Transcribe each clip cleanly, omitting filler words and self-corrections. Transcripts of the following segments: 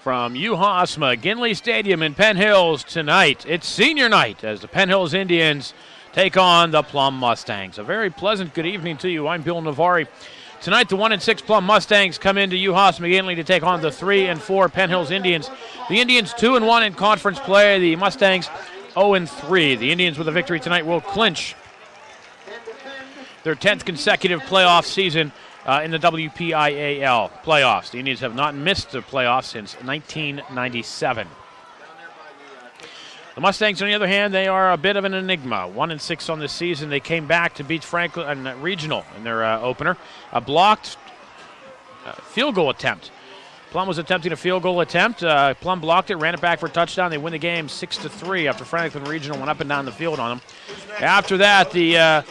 from UHAS McGinley Stadium in Penn Hills tonight. It's senior night as the Penn Hills Indians take on the Plum Mustangs. A very pleasant good evening to you. I'm Bill Navari. Tonight, the 1-6 Plum Mustangs come into UHAS McGinley to take on the 3-4 Penn Hills Indians. The Indians 2-1 in conference play. The Mustangs 0-3. The Indians with a victory tonight will clinch their 10th consecutive playoff season in the WPIAL playoffs. The Indians have not missed the playoffs since 1997. The Mustangs, on the other hand, they are a bit of an enigma. 1-6 on the season. They came back to beat Franklin Regional in their opener. A blocked field goal attempt. Plum was attempting a field goal attempt. Plum blocked it, ran it back for a touchdown. They win the game 6-3 after Franklin Regional went up and down the field on them. After that, the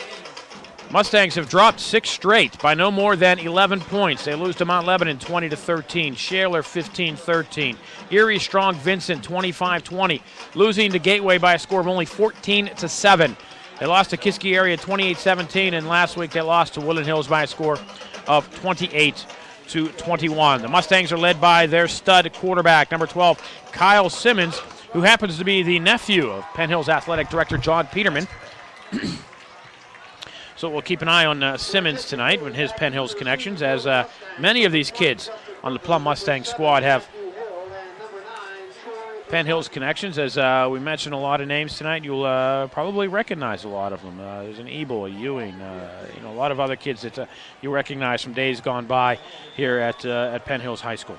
Mustangs have dropped 6 straight by no more than 11 points. They lose to Mount Lebanon 20-13, Shaler 15-13, Erie Strong Vincent 25-20, losing to Gateway by a score of only 14-7. They lost to Kiski area 28-17, and last week they lost to Woodland Hills by a score of 28-21. The Mustangs are led by their stud quarterback, number 12, Kyle Simmons, who happens to be the nephew of Penn Hills Athletic Director John Peterman. So we'll keep an eye on Simmons tonight with his Penn Hills connections, as many of these kids on the Plum Mustang squad have Penn Hills connections. As we mentioned a lot of names tonight, you'll probably recognize a lot of them. There's an Ebel, a Ewing, a lot of other kids that you recognize from days gone by here at Penn Hills High School.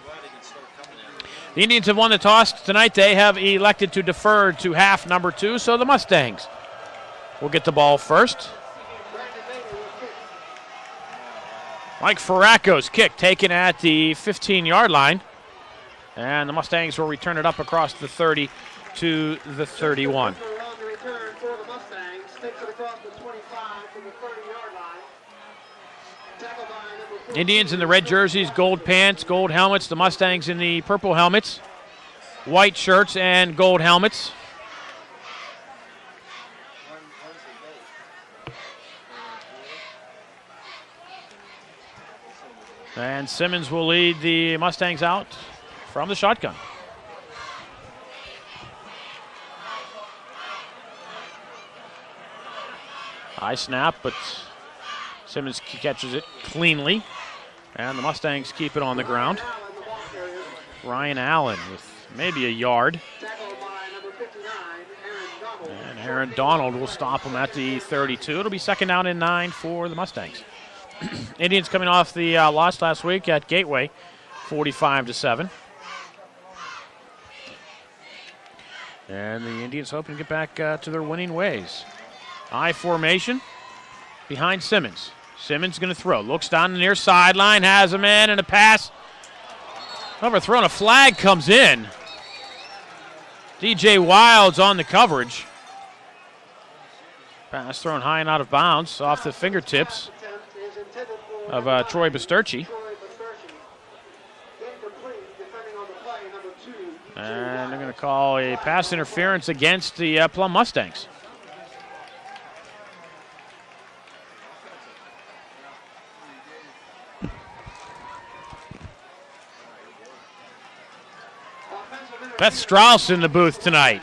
The Indians have won the toss tonight. They have elected to defer to half number 2, so the Mustangs will get the ball first. Mike Farraco's kick taken at the 15-yard line. And the Mustangs will return it up across the 30 to the 31. Indians in the red jerseys, gold pants, gold helmets. The Mustangs in the purple helmets, white shirts, and gold helmets. And Simmons will lead the Mustangs out from the shotgun. High snap, but Simmons catches it cleanly. And the Mustangs keep it on the ground. Ryan Allen with maybe a yard. And Aaron Donald will stop him at the 32. It'll be 2nd down and 9 for the Mustangs. Indians coming off the loss last week at Gateway, 45-7. And the Indians hoping to get back to their winning ways. I formation behind Simmons. Simmons going to throw. Looks down the near sideline, has a man and a pass. Overthrown, a flag comes in. DJ Wild's on the coverage. Pass thrown high and out of bounds off the fingertips of Troy Basturci. And they're going to call a pass interference against the Plum Mustangs. Beth Strauss in the booth tonight.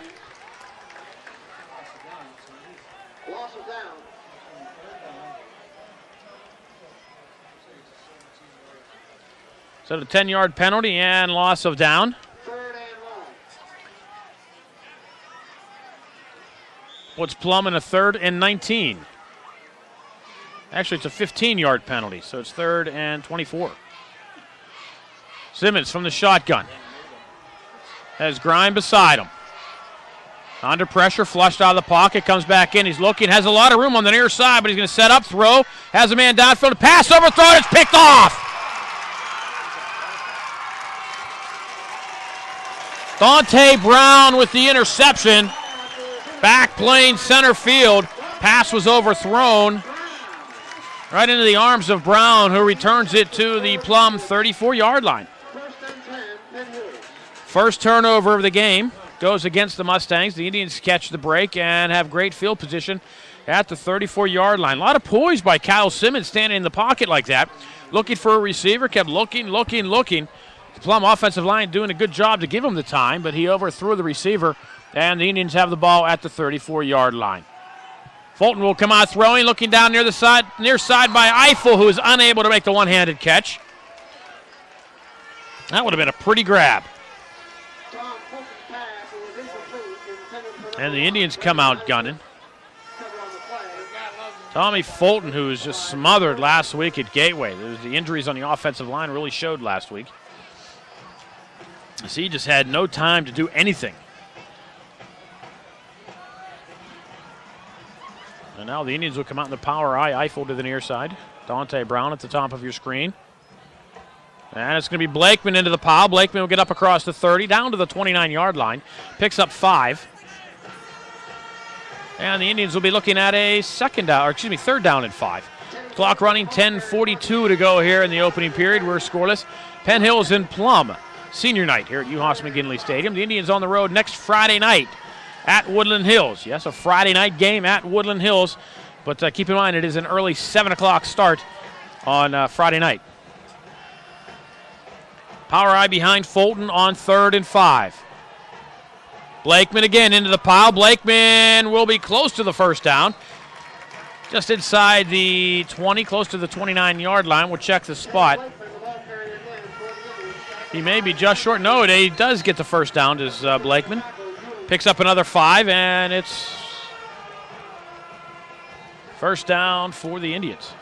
So the 10-yard penalty and loss of down. Puts Plum in a 3rd and 19. Actually, it's a 15-yard penalty, so it's 3rd and 24. Simmons from the shotgun. Has Grime beside him. Under pressure, flushed out of the pocket, comes back in. He's looking, has a lot of room on the near side, but he's going to set up, throw. Has a man downfield, a pass overthrown, it's picked off. Dante Brown with the interception. Back playing center field. Pass was overthrown right into the arms of Brown, who returns it to the Plum 34-yard line. First turnover of the game goes against the Mustangs. The Indians catch the break and have great field position at the 34-yard line. A lot of poise by Kyle Simmons standing in the pocket like that, looking for a receiver, kept looking. The Plum offensive line doing a good job to give him the time, but he overthrew the receiver, and the Indians have the ball at the 34-yard line. Fulton will come out throwing, looking down near side by Eiffel, who is unable to make the one-handed catch. That would have been a pretty grab. And the Indians come out gunning. Tommy Fulton, who was just smothered last week at Gateway. The injuries on the offensive line really showed last week. So he just had no time to do anything. And now the Indians will come out in the power I. Eiffel to the near side. Dante Brown at the top of your screen. And it's going to be Blakeman into the pile. Blakeman will get up across the 30, down to the 29-yard line. Picks up 5. And the Indians will be looking at a third down and 5. Clock running, 10:42 to go here in the opening period. We're scoreless. Penn Hills and Plum, senior night here at Uhas McGinley Stadium. The Indians on the road next Friday night at Woodland Hills. Yes, a Friday night game at Woodland Hills. But keep in mind, it is an early 7 o'clock start on Friday night. Power I behind Fulton on 3rd and 5. Blakeman again into the pile. Blakeman will be close to the first down. Just inside the 20, close to the 29-yard line. We'll check the spot. He may be just short. No, he does get the first down, does Blakeman. Picks up another 5, and it's first down for the Indians.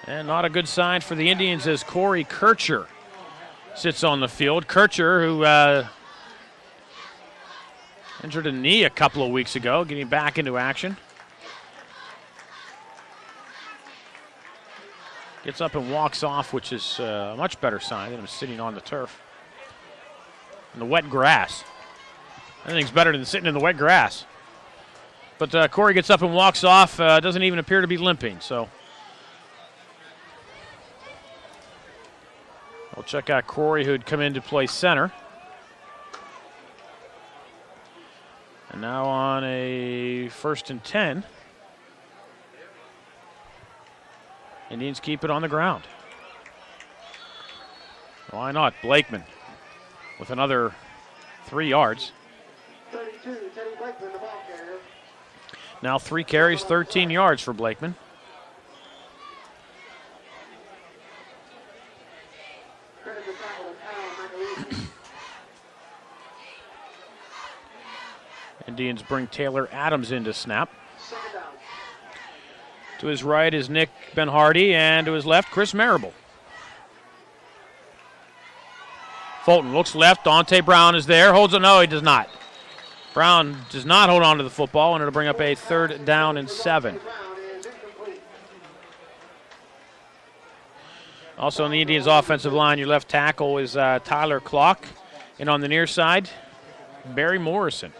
And not a good sign for the Indians as Corey Kircher sits on the field. Kircher, who injured a knee a couple of weeks ago, getting back into action. Gets up and walks off, which is a much better sign than him sitting on the turf. In the wet grass. Anything's better than sitting in the wet grass. But Corey gets up and walks off, doesn't even appear to be limping, so. We'll check out Corey, who'd come in to play center. And now on a 1st and 10. Indians keep it on the ground. Why not? Blakeman with another 3 yards. 32, Teddy Blakeman, the ball carrier. Now 3 carries, 13 yards for Blakeman. Indians bring Taylor Adams in to snap. To his right is Nick Benhardy, and to his left, Chris Marable. Fulton looks left. Dante Brown is there. Holds it. No, he does not. Brown does not hold on to the football, and it'll bring up a 3rd down and 7. Also on the Indians' offensive line, your left tackle is Tyler Clock. And on the near side, Barry Morrison.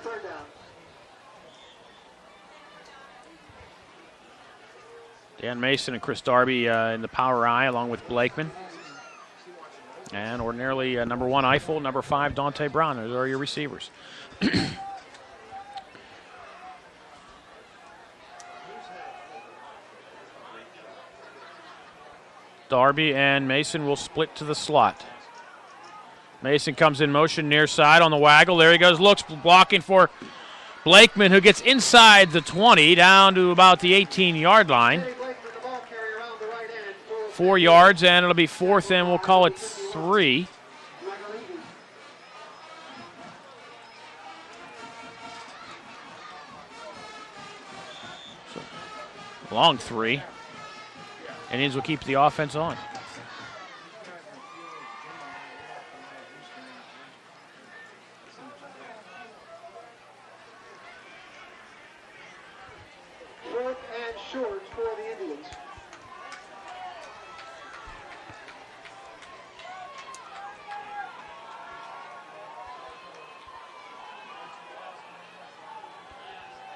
Dan Mason and Chris Darby in the power I, along with Blakeman. And ordinarily number 1 Eiffel, number 5 Dante Brown. Those are your receivers. Darby and Mason will split to the slot. Mason comes in motion near side on the waggle. There he goes, looks, blocking for Blakeman, who gets inside the 20, down to about the 18-yard line. 4 yards, and it'll be 4th, and we'll call it 3. So, long 3. Indians will keep the offense on. Short and short for the Indians.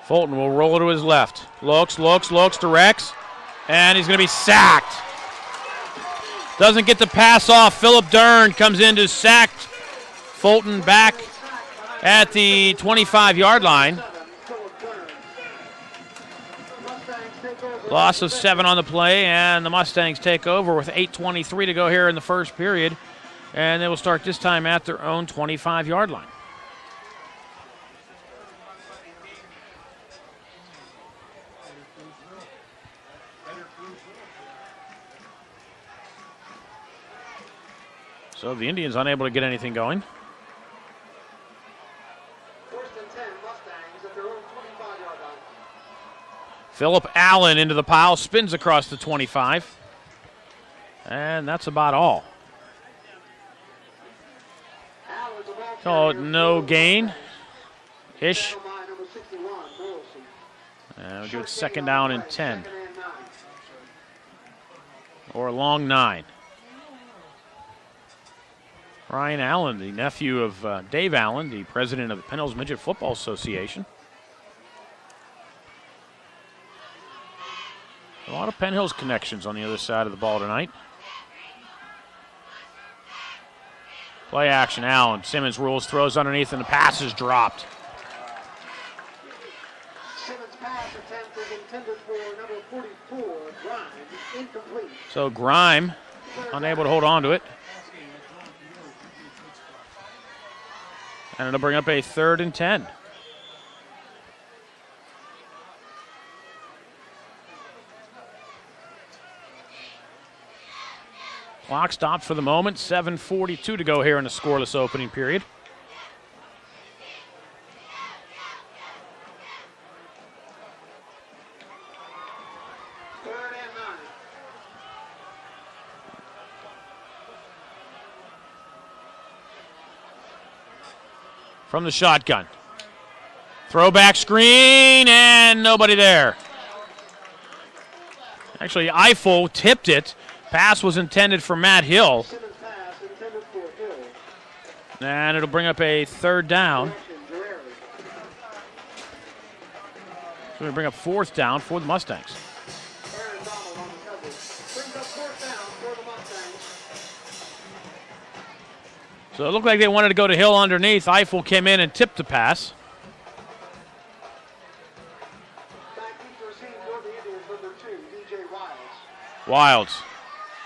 Fulton will roll to his left. Looks, directs, and he's going to be sacked. Doesn't get the pass off. Philip Dern comes in to sack Fulton back at the 25-yard line. Mustangs take over. Loss of 7 on the play, and the Mustangs take over with 8:23 to go here in the first period. And they will start this time at their own 25-yard line. So the Indians unable to get anything going. First and 10, Mustangs at their own 25-yard line. Phillip Allen into the pile, spins across the 25. And that's about all. Allen's a ball So carrier. no gain. Ish. Down by number 61, Morrison. And we'll do it Short second gain down on and the play, 10. second and 9. Or a long 9. Ryan Allen, the nephew of Dave Allen, the president of the Penn Hills Midget Football Association. A lot of Penn Hills connections on the other side of the ball tonight. Play action, Allen. Simmons rules, throws underneath, and the pass is dropped. Simmons' pass attempt is intended for number 44, Grimes, incomplete. So Grime unable to hold on to it. And it'll bring up a 3rd and 10. Clock stopped for the moment. 7:42 to go here in the scoreless opening period. Third and 9. From the shotgun. Throwback screen, and nobody there. Actually, Eiffel tipped it. Pass was intended for Matt Hill. Simmons' pass intended for Hill. And it'll bring up a 3rd down. Correction, Guerrero. So we bring up 4th down for the Mustangs. Aaron Donald on the coverage. Brings up fourth down for the Mustangs. So it looked like they wanted to go to Hill underneath. Eiffel came in and tipped the pass. Back deep to receive for the Indians, number 2, DJ Wiles. Wilds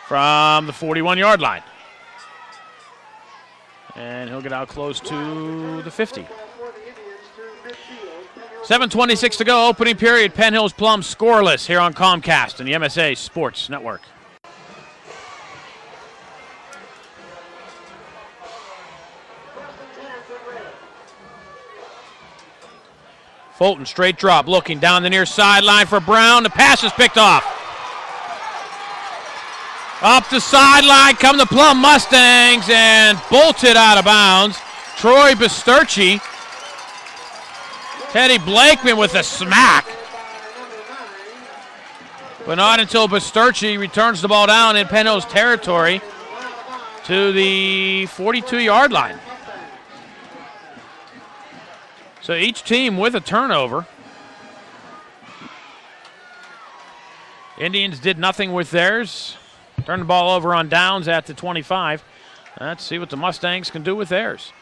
from the 41-yard line. And he'll get out close to the 50. Football for the Indians to midfield. Penn Hills 7:26 to go, opening period. Penn Hills Plum scoreless here on Comcast and the MSA Sports Network. First and 10 for Red. Fulton straight drop, looking down the near sideline for Brown. The pass is picked off. Up the sideline come the Plum Mustangs and bolted out of bounds. Troy Bisturci. Teddy Blakeman with a smack. But not until Bisturci returns the ball down in Penn Hills territory to the 42-yard line. So each team with a turnover. Indians did nothing with theirs. Turned the ball over on downs at the 25. Let's see what the Mustangs can do with theirs.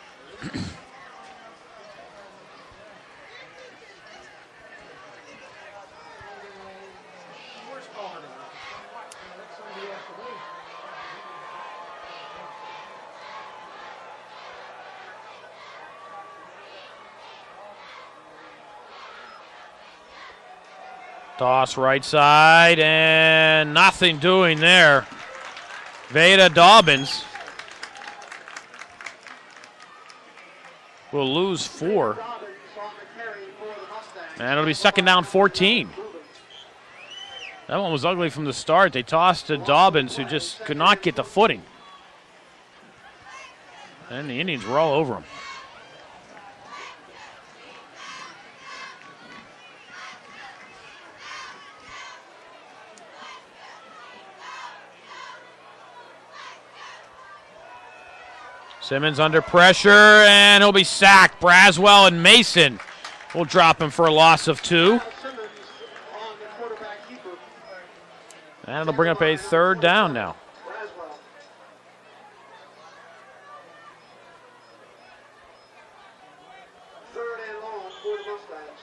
Toss right side, and nothing doing there. Veda Dobbins will lose 4. Robbins on the carry for the Mustangs. And it'll be second down 14. That one was ugly from the start. They tossed to Dobbins, who just could not get the footing. And the Indians were all over him. Simmons under pressure, and he'll be sacked. Braswell and Mason will drop him for a loss of 2. Simmons on the quarterback keeper. And it'll bring up a 3rd down now. Braswell. Third and long for the Mustangs.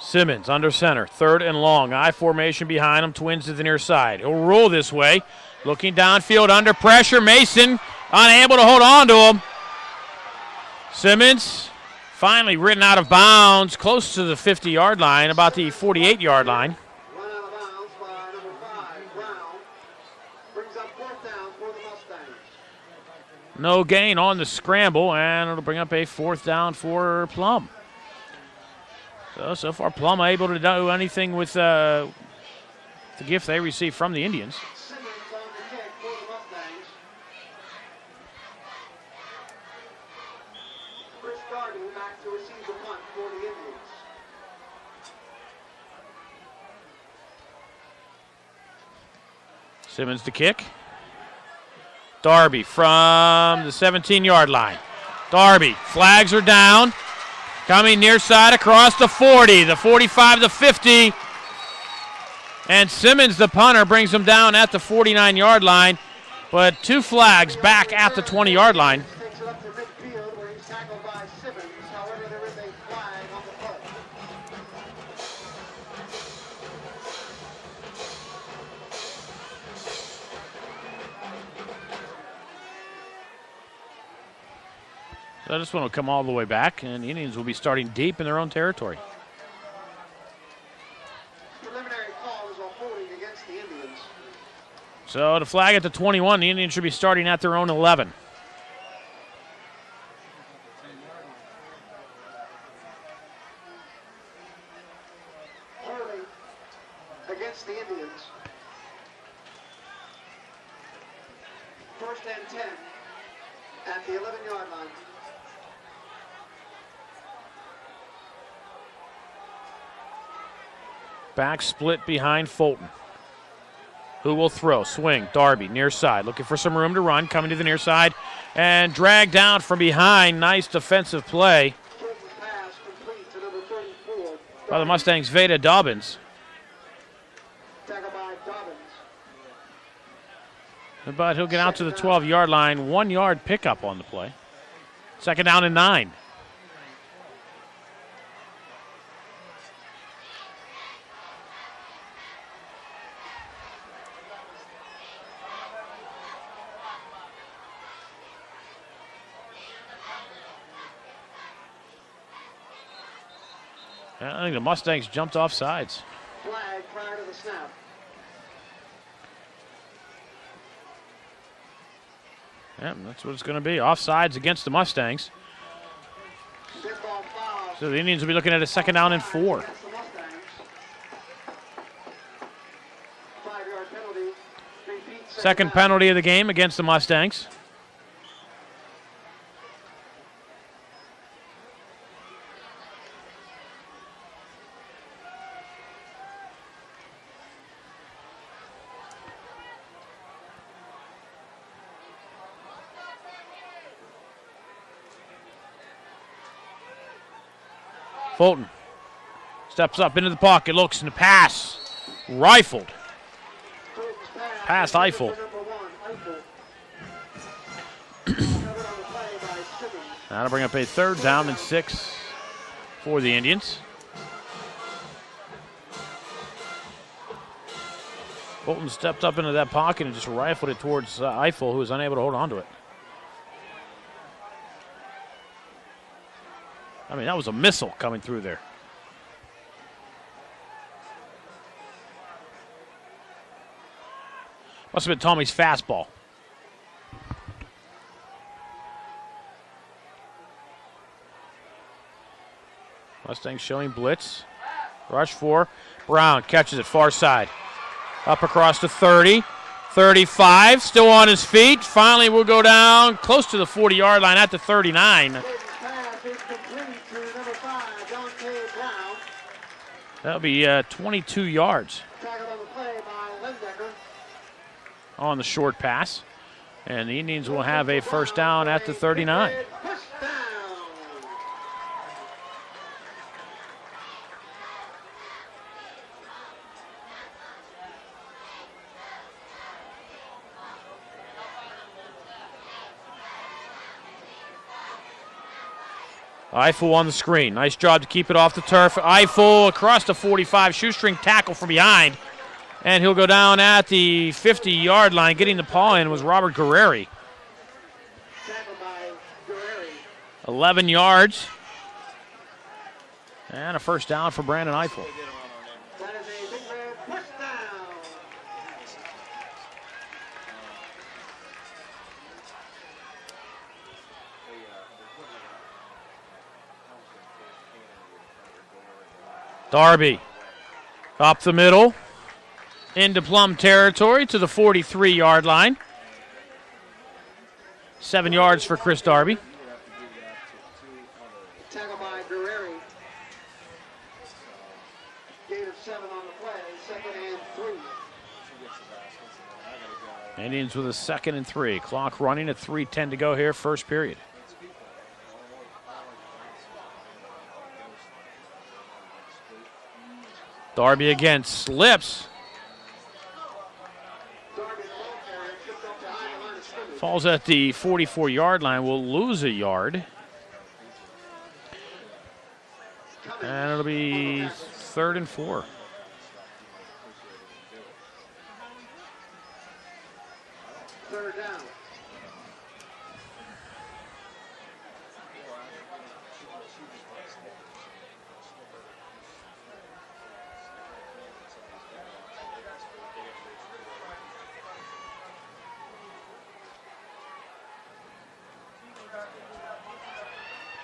Simmons under center, 3rd and long. I formation behind him, twins to the near side. He'll roll this way. Looking downfield under pressure. Mason unable to hold on to him. Simmons finally ridden out of bounds, close to the 50-yard line, about the 48-yard line. Run out of bounds by number 5, Brown. Brings up 4th down for the Mustangs. No gain on the scramble, and it'll bring up a 4th down for Plum. So far, Plum able to do anything with the gift they received from the Indians. Simmons on the kick for the Mustangs. Chris Darby back to receive the punt for the Indians. Simmons to kick. Darby from the 17-yard line. Darby, flags are down. Coming near side across the 40, the 45, the 50. And Simmons, the punter, brings him down at the 49-yard line. But 2 flags back at the 20-yard line. Takes it up to midfield where he's tackled by Simmons. However, there is a flag on the play. So this one will come all the way back, and the Indians will be starting deep in their own territory. Preliminary call is a holding against the Indians. So the flag at the 21, the Indians should be starting at their own 11. Holding against the Indians. 1st and 10 at the 11-yard line. Back split behind Fulton. Who will throw? Swing. Darby, near side. Looking for some room to run. Coming to the near side. And dragged down from behind. Nice defensive play Fulton's pass complete to number 34. by the Mustangs, Veda Dobbins. Tackled by Dobbins. But he'll get out to the 12-yard line. 1-yard pickup on the play. 2nd down and 9. I think the Mustangs jumped off sides. Flag prior to the snap. Yep, that's what it's going to be. Offsides against the Mustangs. Dead ball foul. So the Indians will be looking at a 2nd down and 4. Against the Mustangs. 5-yard penalty. Repeat, Second down. penalty of the game against the Mustangs. Fulton steps up into the pocket, looks in the pass. Rifled. Fulton's Pass Eiffel. Number 1, Eiffel. Covered on the play by Simmons. That'll bring up a 3rd down and 6 for the Indians. Fulton stepped up into that pocket and just rifled it towards Eiffel, who was unable to hold on to it. I mean, that was a missile coming through there. Must have been Tommy's fastball. Mustangs showing blitz. Rush 4. Brown catches it far side. Up across the 30. 35. Still on his feet. Finally will go down close to the 40-yard line at the 39. Fulton's pass is complete to number 5, Dante Brown. That'll be 22 yards Tackled on the play by Lendecker. on the short pass. And the Indians will have a 1st down at the 39. First down. Eiffel on the screen. Nice job to keep it off the turf. Eiffel across the 45, shoestring tackle from behind. And he'll go down at the 50-yard line. Getting the paw in was Robert Guerreri. 11 yards. And a first down for Brandon Eiffel. That is a big red first down. Darby up the middle into Plum territory to the 43-yard line. 7 yards for Chris Darby. Tackle by Guerreri. Gain of 7 on the play. 2nd and 3. Indians with a 2nd and 3. Clock running at 3:10 to go here, first period. Darby again slips. Falls at the 44-yard line. Will lose a yard. And it'll be 3rd and 4. Third down.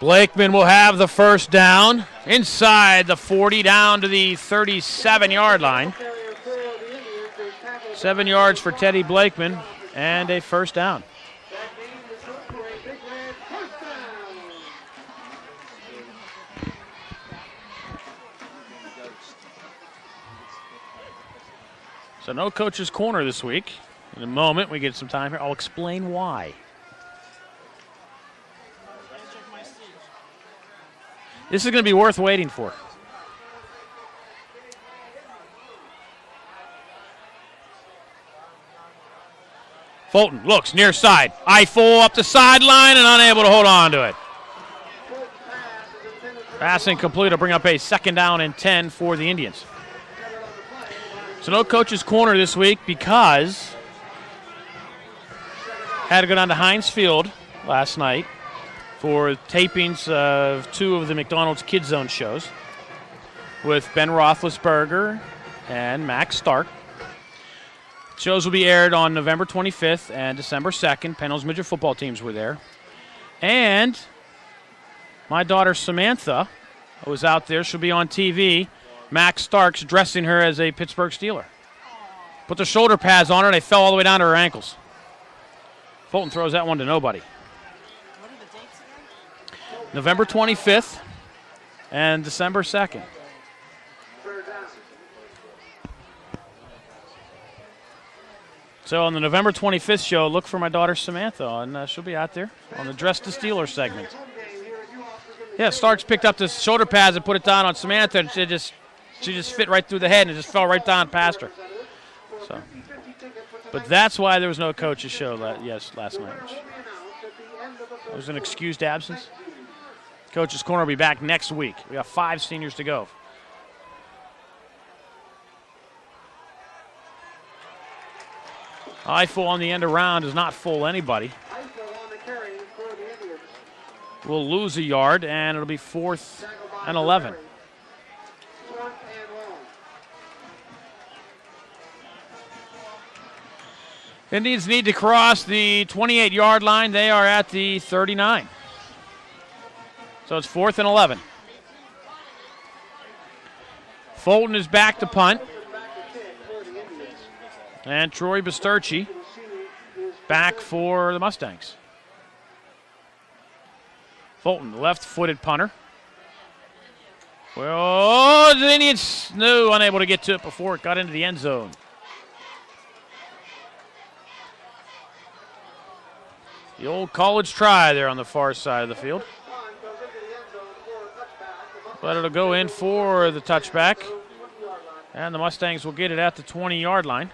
Blakeman will have the first down inside the 40 down to the 37-yard line. 7 yards for Teddy Blakeman and a first down. That game is good for a big red first down. So no coach's corner this week. In a moment, we get some time here. I'll explain why. This is going to be worth waiting for. Fulton looks near side. Eiffel up the sideline and unable to hold on to it. Pass incomplete will bring up a 2nd down and 10 for the Indians. So no coach's corner this week because had to go down to Heinz Field last night for tapings of 2 of the McDonald's Kids Zone shows with Ben Roethlisberger and Max Stark. Shows will be aired on November 25th and December 2nd. Penn Hills midget football teams were there. And my daughter Samantha was out there. She'll be on TV. Max Stark's dressing her as a Pittsburgh Steeler. Put the shoulder pads on her, and they fell all the way down to her ankles. Fulton throws that one to nobody. November 25th and December 2nd. So on the November 25th show, look for my daughter Samantha, and she'll be out there on the Dress to Steelers segment. Yeah, Starks picked up the shoulder pads and put it down on Samantha, and she just fit right through the head and it just fell right down past her. So, but that's why there was no coach's show last night. It was an excused absence. Coach's Corner will be back next week. We got 5 seniors to go. Eiffel on the end around does not fool anybody. We'll lose a yard, and it'll be 4th and 11. Indians need to cross the 28-yard line. They are at the 39. So it's 4th and 11. Fulton is back to punt. And Troy Basturci back for the Mustangs. Fulton, left-footed punter. Well, the Indians, unable to get to it before it got into the end zone. The old college try there on the far side of the field. But it'll go in for the touchback. And the Mustangs will get it at the 20-yard line.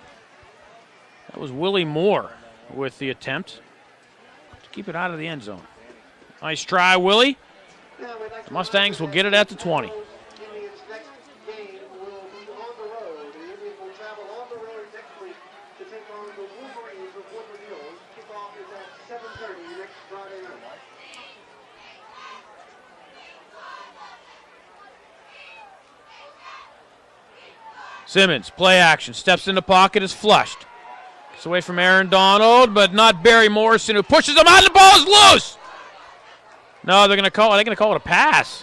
That was Willie Moore with the attempt to keep it out of the end zone. Nice try, Willie. The Mustangs will get it at the 20. Indians' next game will be on the road. The Indians will travel on the road next week to take on the Wolverines of Woodland Hills. Kickoff is at 7:30 next Friday night. Simmons, play action, steps in the pocket, is flushed. Gets away from Aaron Donald, but not Barry Morrison, who pushes him out, and the ball is loose! No, they're going to call it a pass.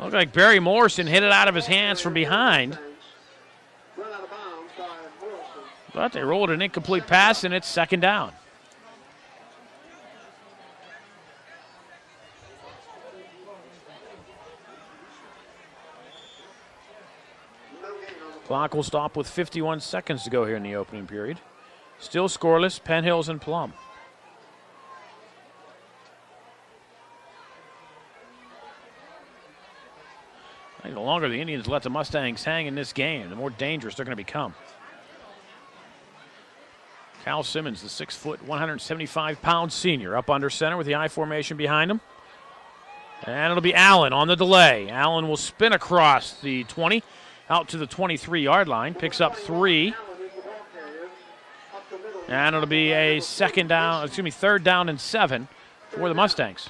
Looked like Barry Morrison hit it out of his hands from behind. Run out of bounds by Morrison. But they rolled an incomplete pass, and it's second down. Clock will stop with 51 seconds to go here in the opening period. Still scoreless, Penn Hills and Plum. I think the longer the Indians let the Mustangs hang in this game, the more dangerous they're going to become. Cal Simmons, the 6-foot, 175-pound senior, up under center with the I formation behind him. And it'll be Allen on the delay. Allen will spin across the 20, out to the 23-yard line, picks up 3. And it'll be a third down and 7 for the Mustangs.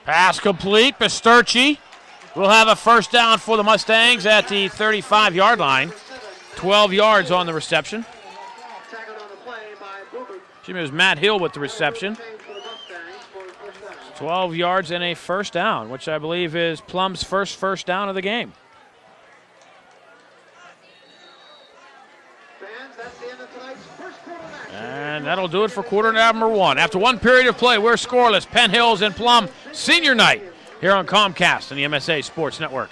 Pass complete. Bisturci will have a first down for the Mustangs at the 35-yard line. 12 yards on the reception. It was Matt Hill with the reception. 12 yards and a first down, which I believe is Plum's first down of the game. And that'll do it for quarter number 1. After one period of play, we're scoreless. Penn Hills and Plum senior night here on Comcast and the MSA Sports Network.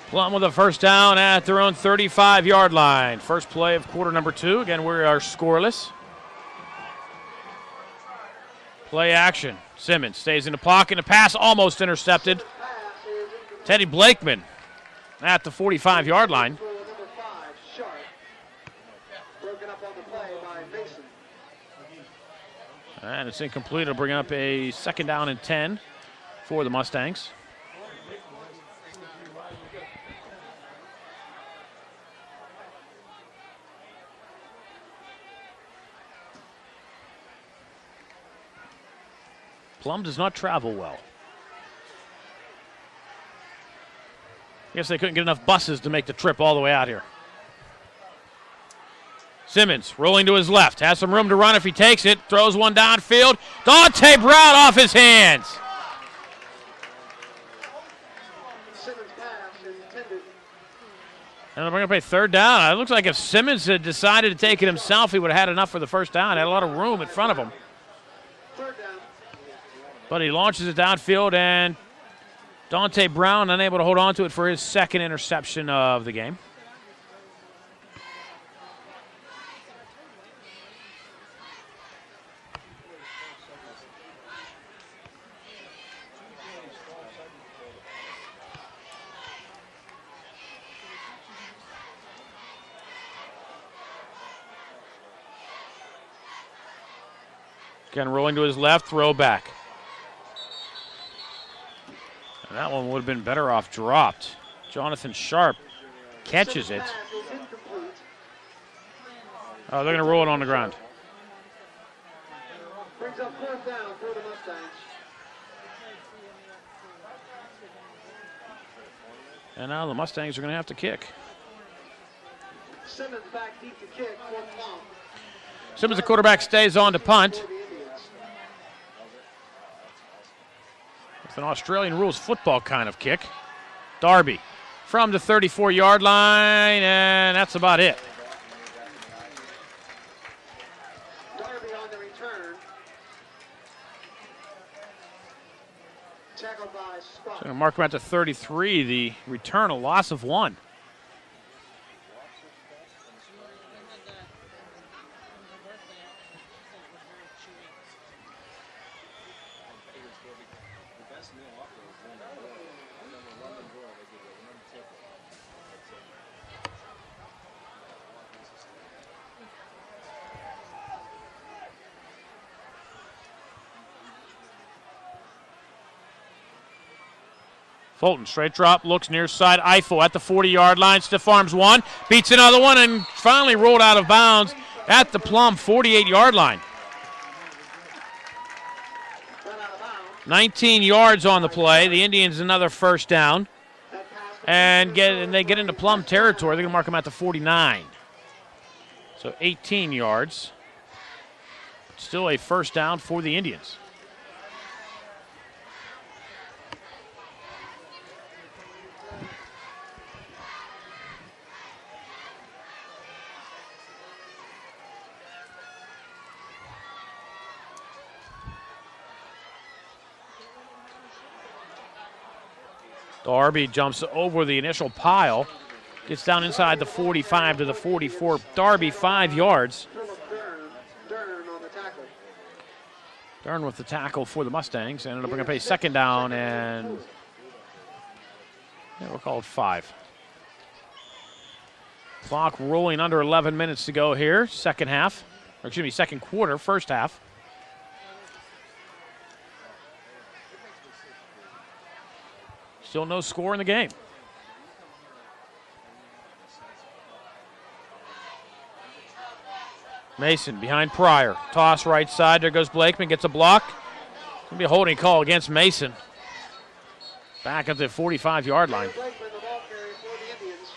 Plum with a first down at their own 35-yard line. First play of quarter number 2. Again, we are scoreless. Play action. Simmons stays in the pocket. A pass almost intercepted. Teddy Blakeman at the 45-yard line. And it's incomplete. It'll bring up a second down and 10 for the Mustangs. Plum does not travel well. I guess they couldn't get enough buses to make the trip all the way out here. Simmons rolling to his left. Has some room to run if he takes it. Throws one downfield. Dante Brown off his hands. And they're going to play third down. It looks like if Simmons had decided to take it himself, he would have had enough for the first down. Had a lot of room in front of him. But he launches it downfield, and Dante Brown unable to hold on to it for his second interception of the game. Again, rolling to his left, throw back. And that one would have been better off dropped. Jonathan Sharp catches it. Oh, they're going to roll it on the ground. Brings up fourth down for the Mustangs. And now the Mustangs are going to have to kick. Simmons back deep to kick for Plum. Simmons, the quarterback, stays on to punt. It's an Australian rules football kind of kick. Darby from the 34-yard line, and that's about it. Darby on the return. Tackled by Scott. So going to mark him at the 33. The return, a loss of 1. Fulton, straight drop, looks near side. Eiffel at the 40-yard line. Stiff arms one, beats another one, and finally rolled out of bounds at the Plum 48-yard line. 19 yards on the play. The Indians another first down. And they get into Plum territory. They're going to mark them at the 49. So 18 yards. Still a first down for the Indians. Darby jumps over the initial pile, gets down inside the 45 to the 44. Darby 5 yards. Dern on the tackle. Dern with the tackle for the Mustangs, and we're going to play second down, and we'll call it 5. Clock rolling under 11 minutes to go here, second quarter, first half. Still no score in the game. Mason behind Pryor. Toss right side. There goes Blakeman. Gets a block. It's going to be a holding call against Mason. Back at the 45-yard line. Blakeman, the ball carrier for the Indians.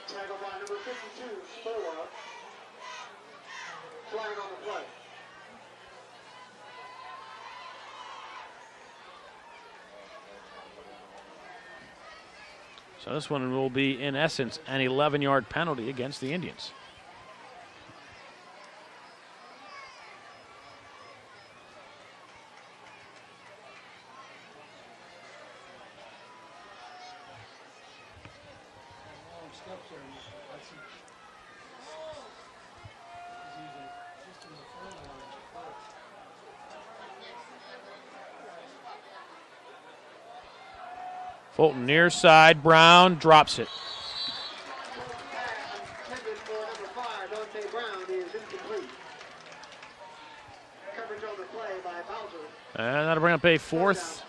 Tackled by number 52, Spola. Flag on the play. So this one will be, in essence, an 11-yard penalty against the Indians. Fulton near side. Brown drops it. Intended for number 5, Dante Brown, is incomplete. Coverage on the play by Bowser. And that'll bring up a fourth.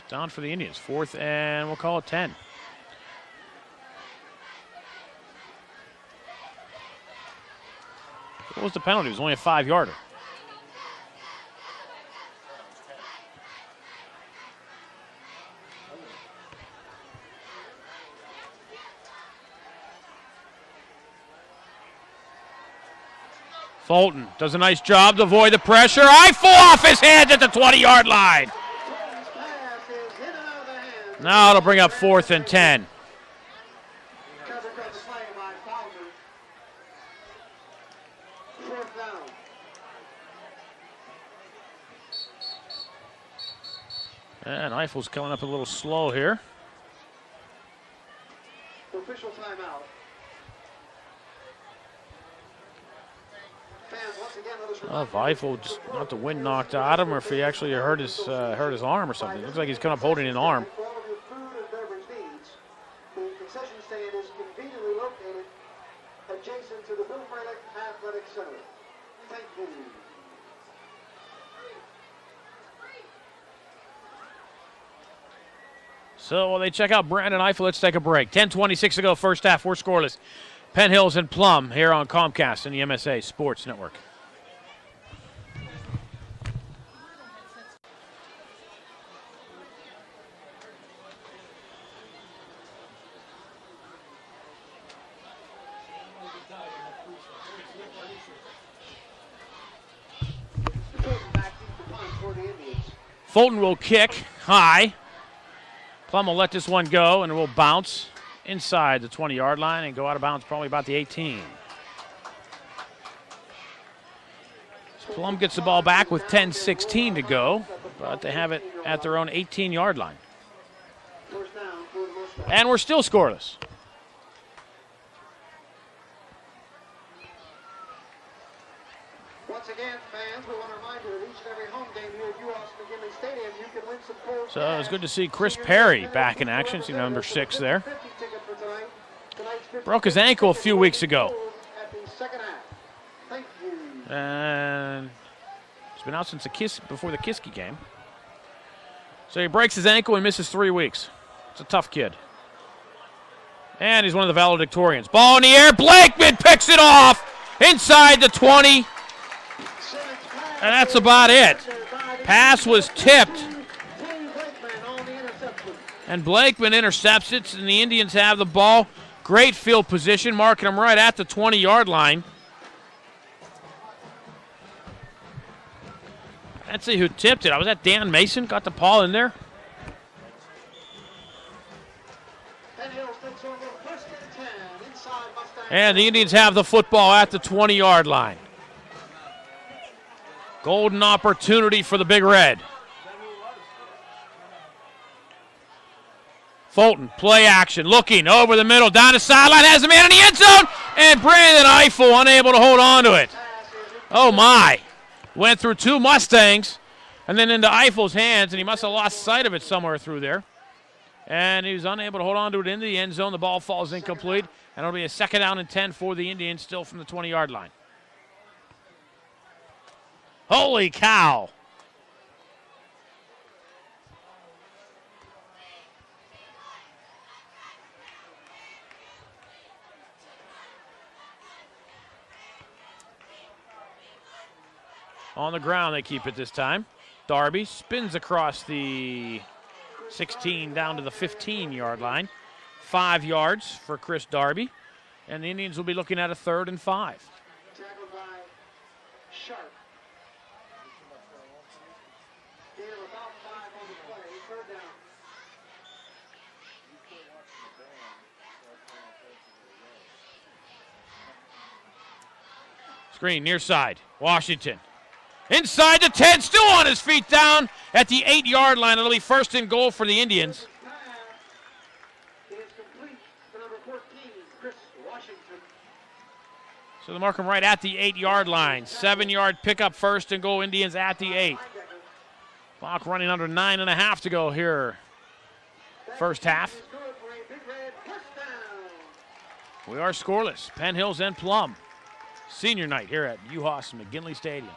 Down for the Indians. Fourth, and we'll call it 10. What was the penalty? It was only a 5-yarder. Fulton does a nice job to avoid the pressure. Eiffel off his hands at the 20-yard line. Pass is hit out of the hands. Now it'll bring up 4th and 10. Coverage on the play by Bowser. 4th down. And Eiffel's coming up a little slow here. Official timeout. Fans, once again, let us Oh, if Eiffel just not the wind knocked out of him, or if he actually hurt his arm or something. It looks like he's coming up holding an arm. For all of your food and beverage needs, the concession stand is conveniently located adjacent to the Bill Frelick Athletic Center. Thank you. So while they check out Brandon Eiffel, let's take a break. 10:26 to go, first half. We're scoreless. Penn Hills and Plum here on Comcast and the MSA Sports Network. Back to the punt for the Indians. Fulton will kick high. Plum will let this one go, and it will bounce inside the 20-yard line and go out of bounds probably about the 18. Plum gets the ball back with 10:16 to go, but they have it at their own 18-yard line. And we're still scoreless. Once again, fans, we want to remind you that each and every home game here at U.S. McGinley Stadium, you can win some cold So it was good to see Chris Perry back in action. See number 6 there. Broke his ankle a few weeks ago. And he's been out since before the Kiski game. So he breaks his ankle and misses 3 weeks. It's a tough kid. And he's one of the valedictorians. Ball in the air. Blakeman picks it off inside the 20. And that's about it. Pass was tipped. And Blakeman intercepts it, and the Indians have the ball. Great field position, marking them right at the 20-yard line. Let's see who tipped it. Was that Dan Mason? Got the ball in there? And the Indians have the football at the 20-yard line. Golden opportunity for the Big Red. Fulton, play action, looking over the middle, down the sideline, has a man in the end zone, and Brandon Eiffel unable to hold on to it. Oh my. Went through 2 Mustangs and then into Eiffel's hands, and he must have lost sight of it somewhere through there. And he was unable to hold on to it into the end zone. The ball falls incomplete, and it'll be a 2nd down and 10 for the Indians, still from the 20-yard line. Holy cow. On the ground, they keep it this time. Darby spins across the 16 down to the 15-yard line. 5 yards for Chris Darby. And the Indians will be looking at a 3rd and 5. Tackled by Sharp. Gain of about 5 on the play. 3rd down. Screen near side. Washington. Inside the 10, still on his feet down at the 8-yard line. It'll be 1st and goal for the Indians. So they mark him right at the 8-yard line. 7-yard pickup, 1st and goal, Indians at the 8. Clock running under 9.5 to go here. First half. We are scoreless. Penn Hills and Plum. Senior night here at UHOS McGinley Stadium.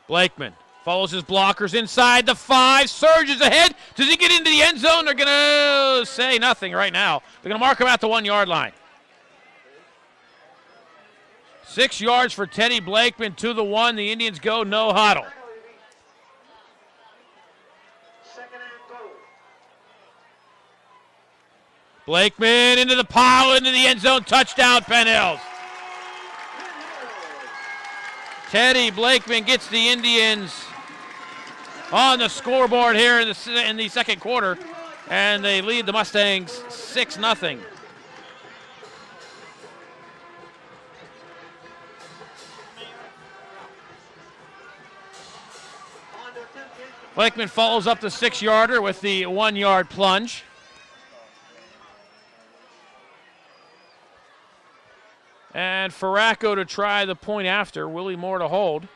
Blakeman follows his blockers inside the 5, surges ahead. Does he get into the end zone? They're going to say nothing right now. They're going to mark him at the 1-yard line. 6 yards for Teddy Blakeman to the 1. The Indians go no huddle. Blakeman into the pile, into the end zone, touchdown, Penn Hills. Teddy Blakeman gets the Indians on the scoreboard here in the 2nd quarter, and they lead the Mustangs 6-0. Blakeman follows up the 6-yarder with the 1-yard plunge. And Farraco to try the point after. Willie Moore to hold.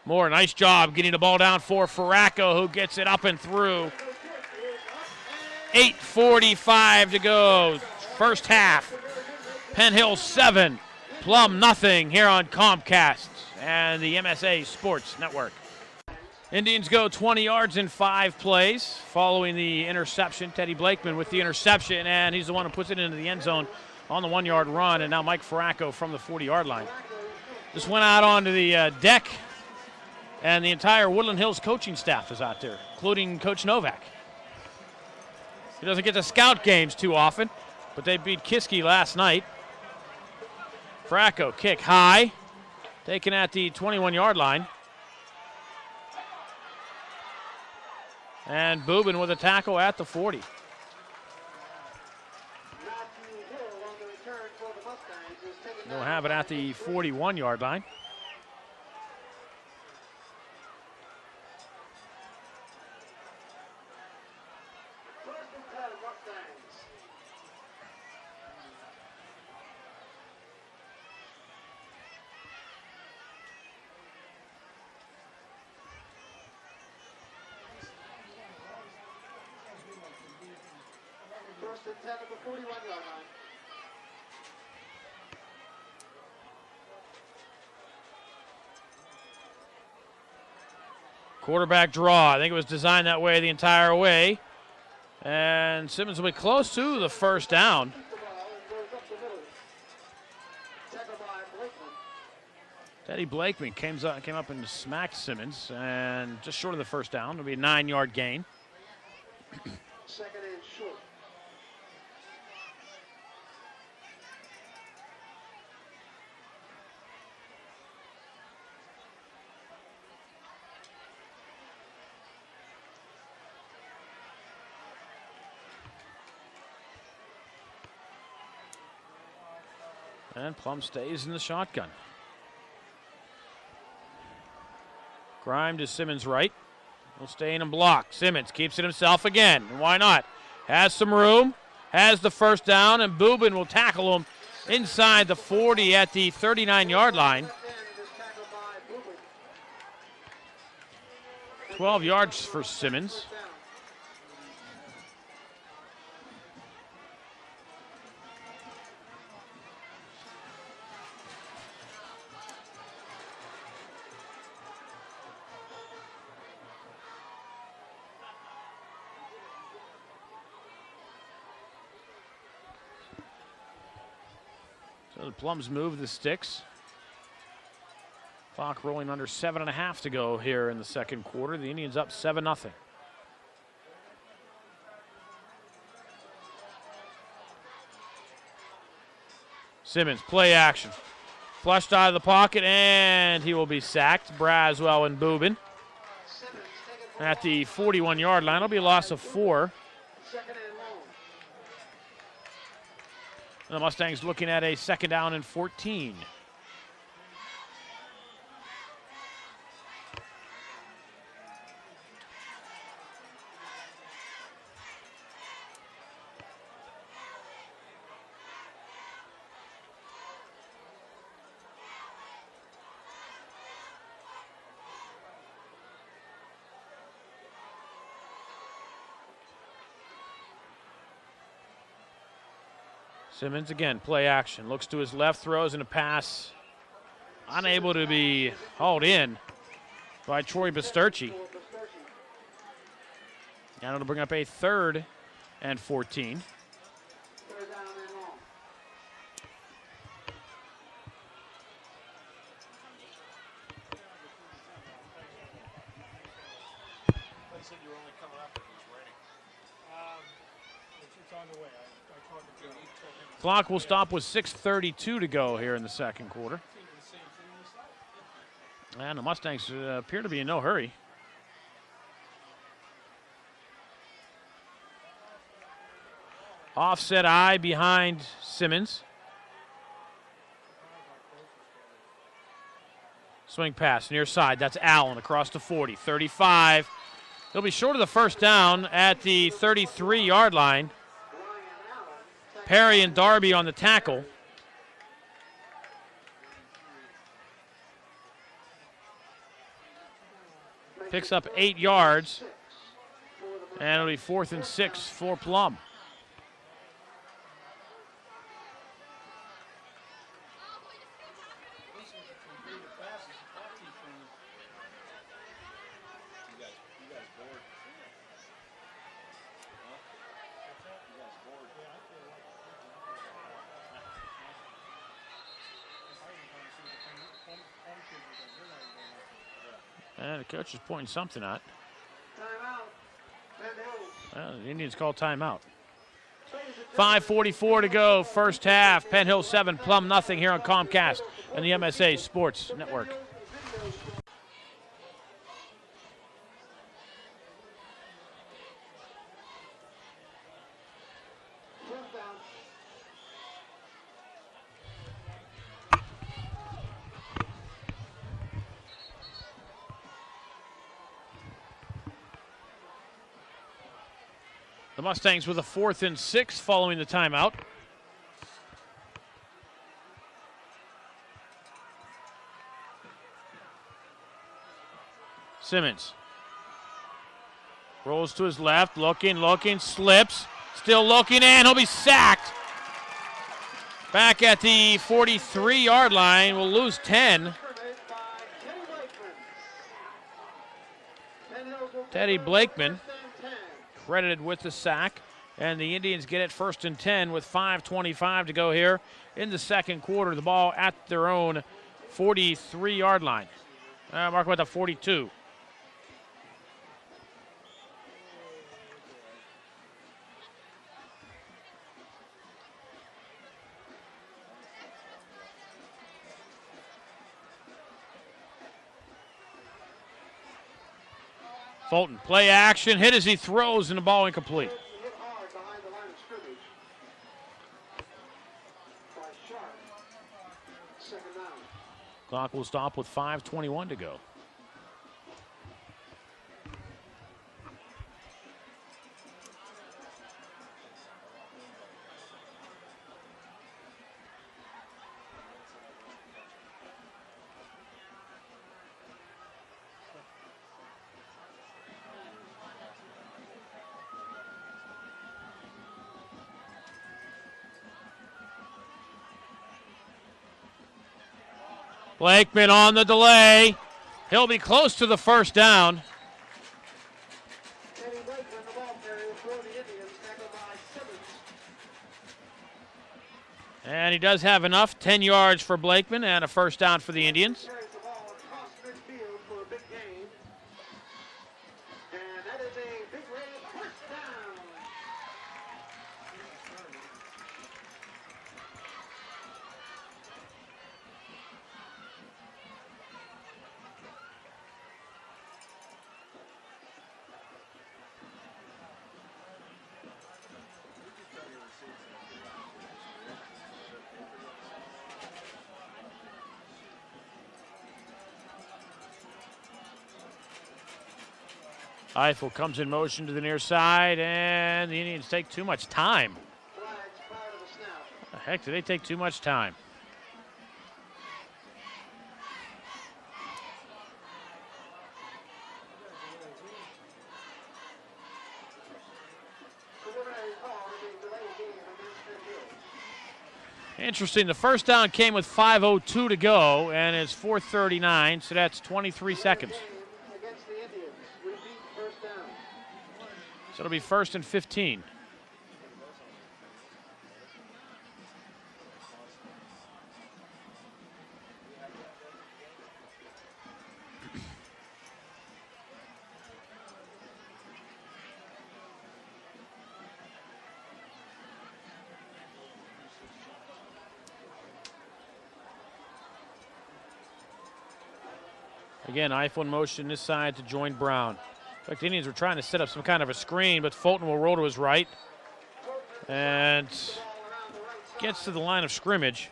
Moore, nice job getting the ball down for Farraco, who gets it up and through. 8:45 to go. First half. Penn Hills 7, Plum nothing here on Comcast and the MSA Sports Network. Indians go 20 yards in 5 plays following the interception. Teddy Blakeman with the interception, and he's the one who puts it into the end zone on the 1-yard run, and now Mike Farraco from the 40-yard line. Just went out onto the deck, and the entire Woodland Hills coaching staff is out there, including Coach Novak. He doesn't get to scout games too often, but they beat Kiski last night. Fracco kick high, taken at the 21-yard line. And Boobin with a tackle at the 40. Matthew Hill on the return for the Mustangs is taken They'll down have it at by the 3. 41-yard line. First and 10 Mustangs. First and 10 at the 41-yard line. Quarterback draw. I think it was designed that way the entire way. And Simmons will be close to the first down. Keeps the ball and goes up the middle. Tackled by Blakeman. Teddy Blakeman came up and smacked Simmons, and just short of the first down. It'll be a 9-yard gain. Second and short. And Plum stays in the shotgun. Grime to Simmons' right. Will stay in and block. Simmons keeps it himself again. And why not? Has some room. Has the first down. And Boobin will tackle him inside the 40 at the 39-yard line. Left end is tackled by Boober. 12 yards for Simmons. First down. So the Plums move the sticks. Clock rolling under 7.5 to go here in the second quarter. The Indians up 7-0. Simmons, play action. Flushed out of the pocket, and he will be sacked. Braswell and Boobin Simmons taken for at the 41-yard line. It'll be a loss of 4. second and long. And the Mustangs looking at a second down and 14. Simmons again, play action. Looks to his left, throws in a pass. Unable to be hauled in by Troy Basturci. And it'll bring up a 3rd and 14. Third down and long. They said you were only coming up if it was raining. It's on the way. I talked to Jody. Clock will stop with 6:32 to go here in the second quarter. And the Mustangs appear to be in no hurry. Offset eye behind Simmons. Swing pass near side. That's Allen across the 40. 35. He'll be short of the first down at the 33-yard line. Perry and Darby on the tackle. Picks up 8 yards. And it'll be 4th and 6 for Plum. And the coach is pointing something at. Timeout. Penn Hills. Well, the Indians call timeout. Ladies 5:44 to go, first half. Penn Hills 7, Plum nothing here on Comcast and the MSA Sports Network. The Mustangs with a 4th and 6 following the timeout. Simmons rolls to his left, looking, slips, still looking, and he'll be sacked. Back at the 43-yard line, we'll lose 10. Teddy Blakeman credited with the sack, and the Indians get it 1st and 10 with 5:25 to go here in the second quarter. The ball at their own 43-yard line. Mark about the 42. Fulton, play action, hit as he throws, and the ball incomplete. Hit hard behind the line of scrimmage by Sharp. Second down. Clock will stop with 5:21 to go. Blakeman on the delay. He'll be close to the first down. Teddy Blakeman, the ball carrier for the Indians, tackled by Simmons. And he does have enough. 10 yards for Blakeman and a first down for the Indians. Carries the ball across midfield for a big gain. And that is a big red first down. Eiffel comes in motion to the near side, and the Indians take too much time. Flags prior to the snap. The heck, do they take too much time? Preliminary call is a delay game against Penn Hills. Interesting, the first down came with 5:02 to go, and it's 4:39, so that's 23 seconds. Game against the Indians. Repeat first down. So it'll be 1st and 15. Again, Eiffel in motion this side to join Brown. In fact, the Indians were trying to set up some kind of a screen, but Fulton will roll to his right and gets to the line of scrimmage.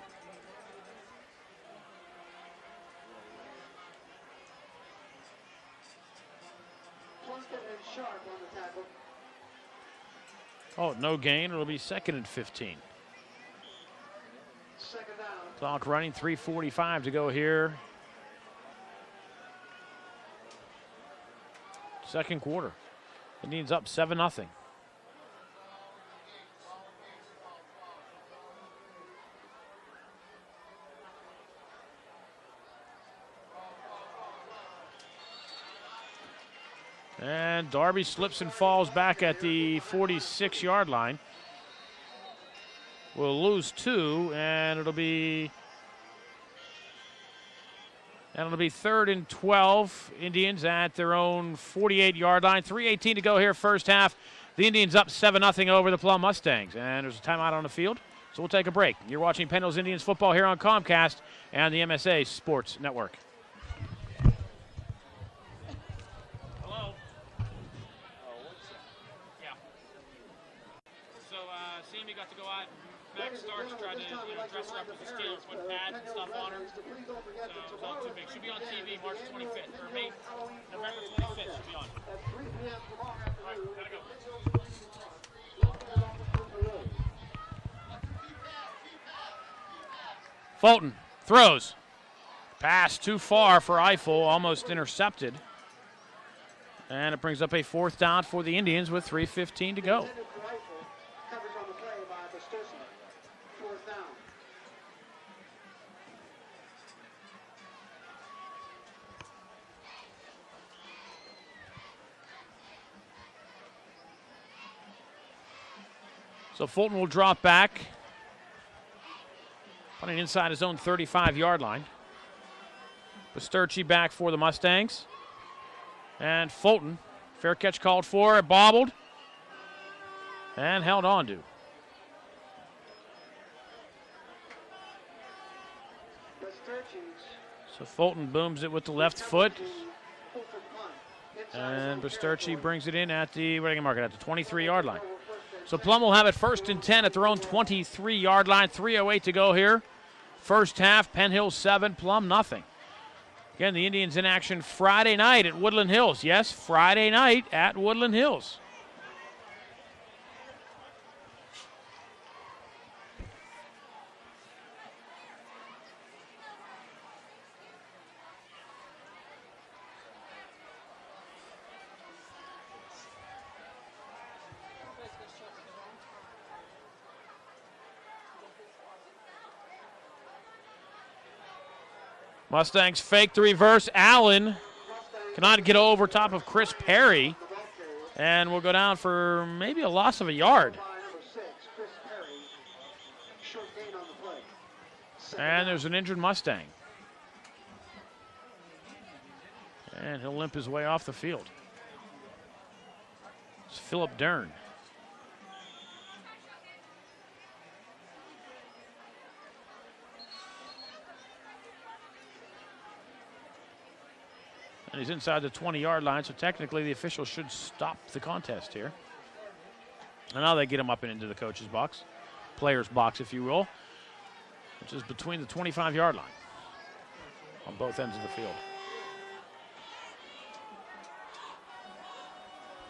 Plunkett and Sharp on the tackle. Oh, no gain. It'll be 2nd and 15. Second down. Clock running, 3:45 to go here. Second quarter. Indians up 7-0. And Darby slips and falls back at the 46-yard line. We'll lose 2, and it'll be 3rd and 12. Indians at their own 48-yard line. 3:18 to go here, first half. The Indians up 7-0 over the Plum Mustangs. And there's a timeout on the field, so we'll take a break. You're watching Penn Hills Indians football here on Comcast and the MSA Sports Network. Hello? Yeah. So, Sammy got to go out. Max Starks tried to dress her up as a Steeler, put pads and stuff on her. So it was all too big. She'll be on TV March 25th, or November 25th she'll be on. All right, gotta go. Fulton throws. Pass too far for Eiffel, almost intercepted. And it brings up a 4th down for the Indians with 3:15 to go. So Fulton will drop back, punting inside his own 35-yard line. Basturci back for the Mustangs. And Fulton, fair catch called for, bobbled, and held on to. So Fulton booms it with the left foot. And Basturci brings it in at the, what do you mark it, at the 23-yard line. So Plum will have it 1st and 10 at their own 23-yard line. 3:08 to go here. First half, Penn Hills 7, Plum nothing. Again, the Indians in action Friday night at Woodland Hills. Yes, Friday night at Woodland Hills. Mustangs fake the reverse. Allen cannot get over top of Chris Perry. And will go down for maybe a loss of a yard. And there's an injured Mustang. And he'll limp his way off the field. It's Philip Dern. And he's inside the 20-yard line, so technically the officials should stop the contest here. And now they get him up and into the coach's box, player's box, if you will, which is between the 25-yard line on both ends of the field.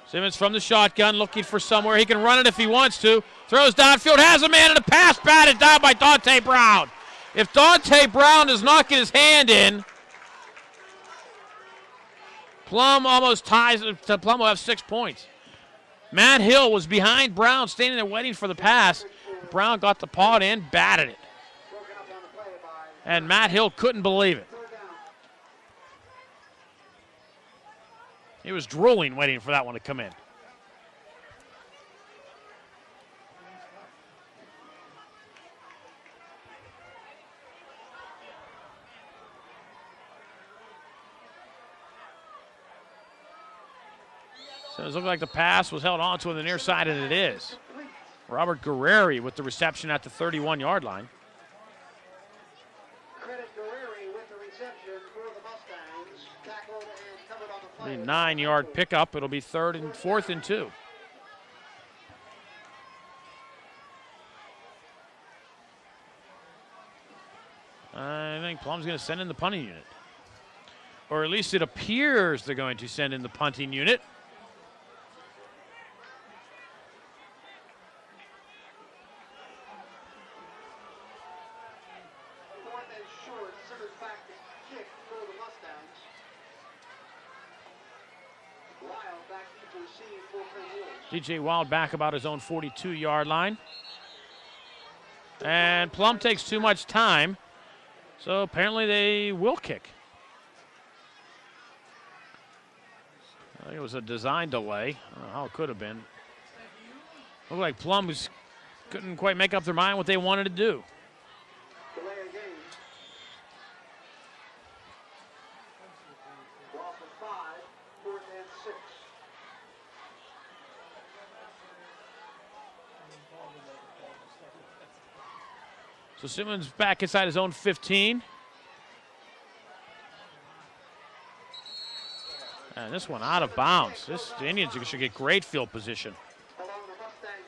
Simmons from the shotgun, looking for somewhere he can run it if he wants to. Throws downfield, has a man, and a pass batted down by Dante Brown. If Dante Brown does not get his hand in, Plum almost ties. Plum will have 6 points. Matt Hill was behind Brown, standing there waiting for the pass. Brown got the paw in, batted it. And Matt Hill couldn't believe it. He was drooling waiting for that one to come in. So it looked like the pass was held on to on the near side, and it is. Robert Guerreri with the reception at the 31-yard line. Credit Guerreri with the reception for the Mustangs. Tackled and covered on the play. The 9-yard pickup. It'll be 4th and 2. I think Plum's going to send in the punting unit. Or at least it appears they're going to send in the punting unit. DJ Wild back about his own 42-yard line. And Plum takes too much time, so apparently they will kick. I think it was a design delay. I don't know how it could have been. Looked like Plum couldn't quite make up their mind what they wanted to do. Delay a game. Loss of 5, 4th and 6. So Simmons back inside his own 15. And this one out of bounds. The Indians should get great field position. Along the Mustang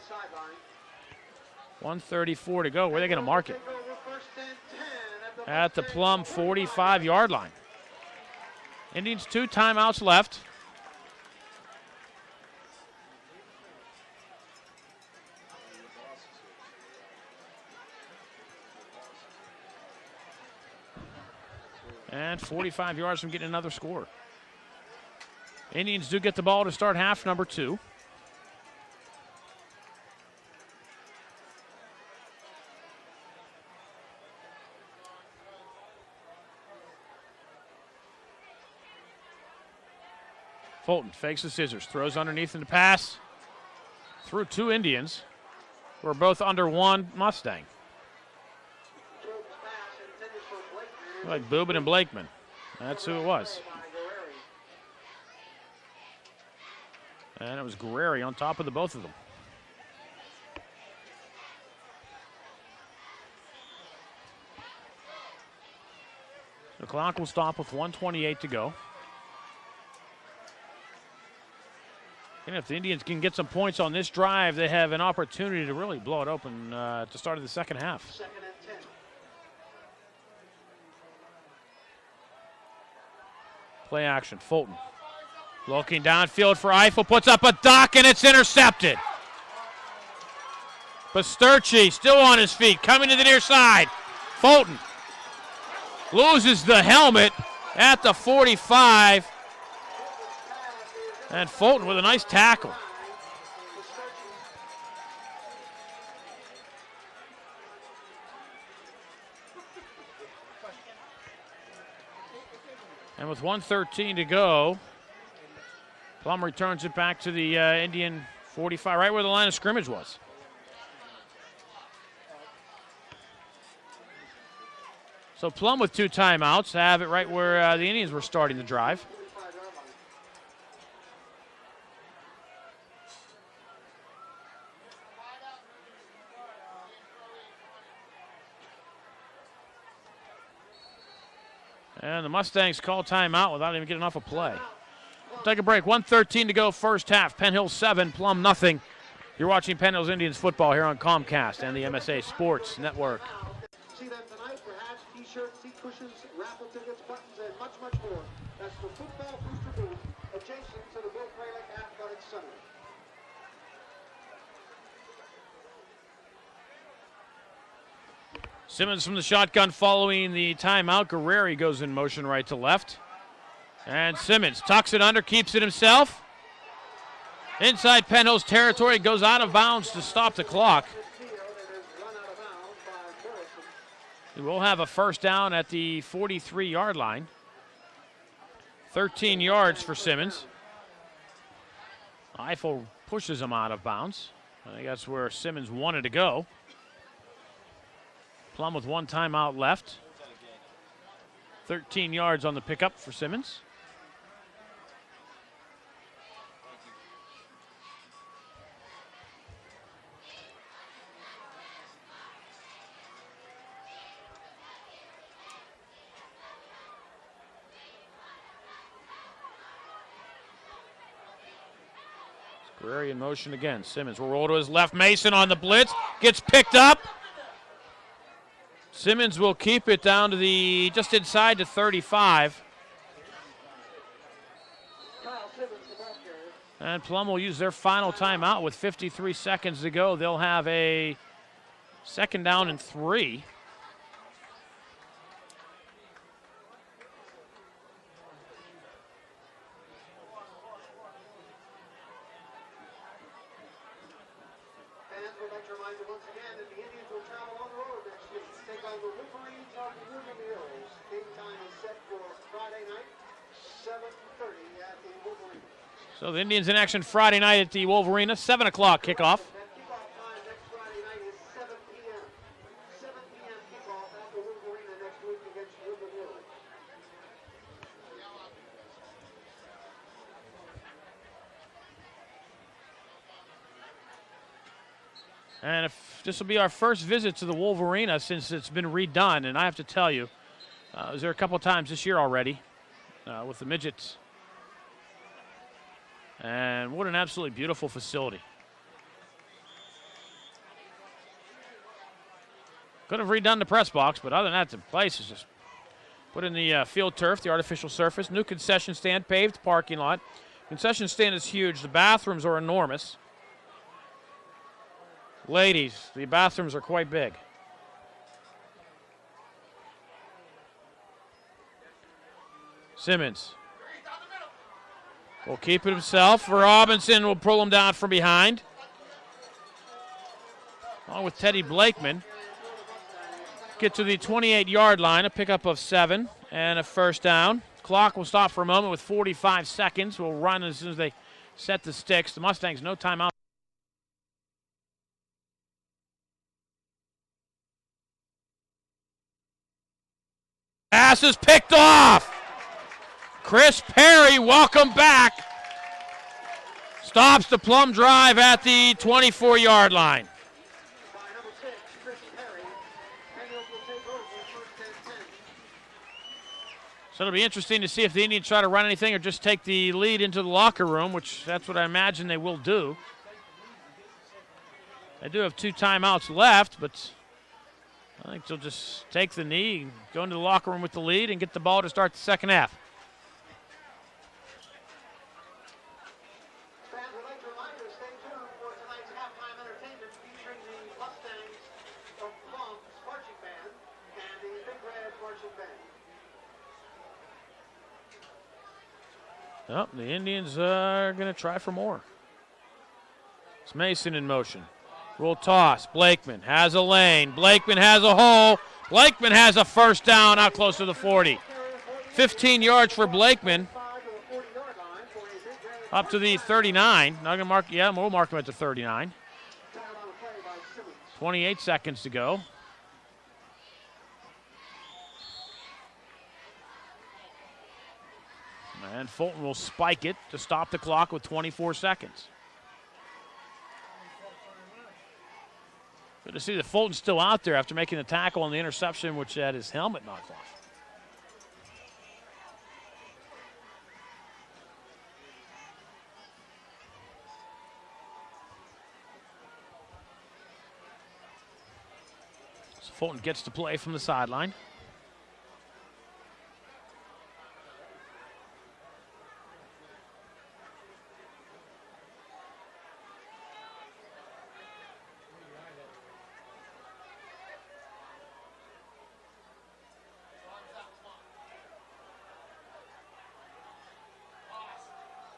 sideline. 1:34 to go. Where are they going to mark it? Take over first and 10 At the Mustang Plum 45-yard line. Indians 2 timeouts left. And 45 yards from getting another score. Indians do get the ball to start half number 2. Fulton fakes the scissors, throws underneath in the pass. Through 2 Indians, who are both under 1 Mustang. Like Boobin and Blakeman. That's who it was. And it was Guerreri on top of the both of them. The clock will stop with 1:28 to go. And if the Indians can get some points on this drive, they have an opportunity to really blow it open at the start of the second half. Second and 10. Play action, Fulton. Looking downfield for Eiffel, puts up a duck, and it's intercepted. Pasterchi still on his feet, coming to the near side. Fulton loses the helmet at the 45. And Fulton with a nice tackle. And with 1:13 to go, Plum returns it back to the Indian 45, right where the line of scrimmage was. So Plum with 2 timeouts, have it right where the Indians were starting the drive. And the Mustangs call timeout without even getting off a play. We'll take a break. 1:13 to go, first half. Penn Hills 7, Plum nothing. You're watching Penn Hills Indians football here on Comcast and the MSA Sports Network. See them tonight for hats, t-shirts, seat cushions, raffle tickets, buttons, and much, much more. That's the Football Booster booth adjacent to the WPIAL Athletic Center. Simmons from the shotgun following the timeout. Guerreri goes in motion right to left. And Simmons tucks it under, keeps it himself. Inside Penn Hills territory, goes out of bounds to stop the clock. We will have a first down at the 43-yard line. 13 yards for Simmons. Eiffel pushes him out of bounds. I think that's where Simmons wanted to go. Plum with 1 timeout left. 13 yards on the pickup for Simmons. Guerreri in motion again. Simmons will roll to his left. Mason on the blitz. Gets picked up. Simmons will keep it down to the just inside the 35. And Plum will use their final timeout with 53 seconds to go. They'll have a second down and 3. Fans would like to remind you once again that the Indians will travel on the road next week to take on the Wolverines of the Hills. Game time is set for Friday night, 7:30 at the Wolverines. So the Indians in action Friday night at the Wolverina, 7 o'clock kickoff. That kickoff time next Friday night is 7 p.m. 7 p.m. kickoff at the Wolverina next week against Woodland Hills. And if this will be our first visit to the Wolverina since it's been redone, and I have to tell you, I was there a couple of times this year already with the midgets. And what an absolutely beautiful facility. Could have redone the press box, but other than that, the place is just put in the field turf, the artificial surface. New concession stand, paved parking lot. Concession stand is huge. The bathrooms are enormous. Ladies, the bathrooms are quite big. Simmons will keep it himself. Robinson will pull him down from behind. Along with Teddy Blakeman. Get to the 28-yard line, a pickup of 7 and a first down. Clock will stop for a moment with 45 seconds. We'll run as soon as they set the sticks. The Mustangs, no timeout. Pass is picked off. Chris Perry, welcome back. Stops the Plum drive at the 24-yard line. By number 6, Chris Perry. Penn Hills will take over first and 10. So it'll be interesting to see if the Indians try to run anything or just take the lead into the locker room, which that's what I imagine they will do. They do have 2 timeouts left, but I think they'll just take the knee, go into the locker room with the lead, and get the ball to start the second half. Fans would like to remind you to stay tuned for tonight's halftime entertainment featuring the Mustangs of Plum's marching band and the Big Red marching band. Oh, the Indians are going to try for more. It's Mason in motion. Roll toss. Blakeman has a lane. Blakeman has a hole. Blakeman has a first down out close to the 40. 15 yards for Blakeman. Up to the 39. Not gonna mark. Yeah, we'll mark him at the 39. 28 seconds to go. And Fulton will spike it to stop the clock with 24 seconds. Good to see that Fulton's still out there after making the tackle on the interception, which had his helmet knocked off. So Fulton gets to play from the sideline.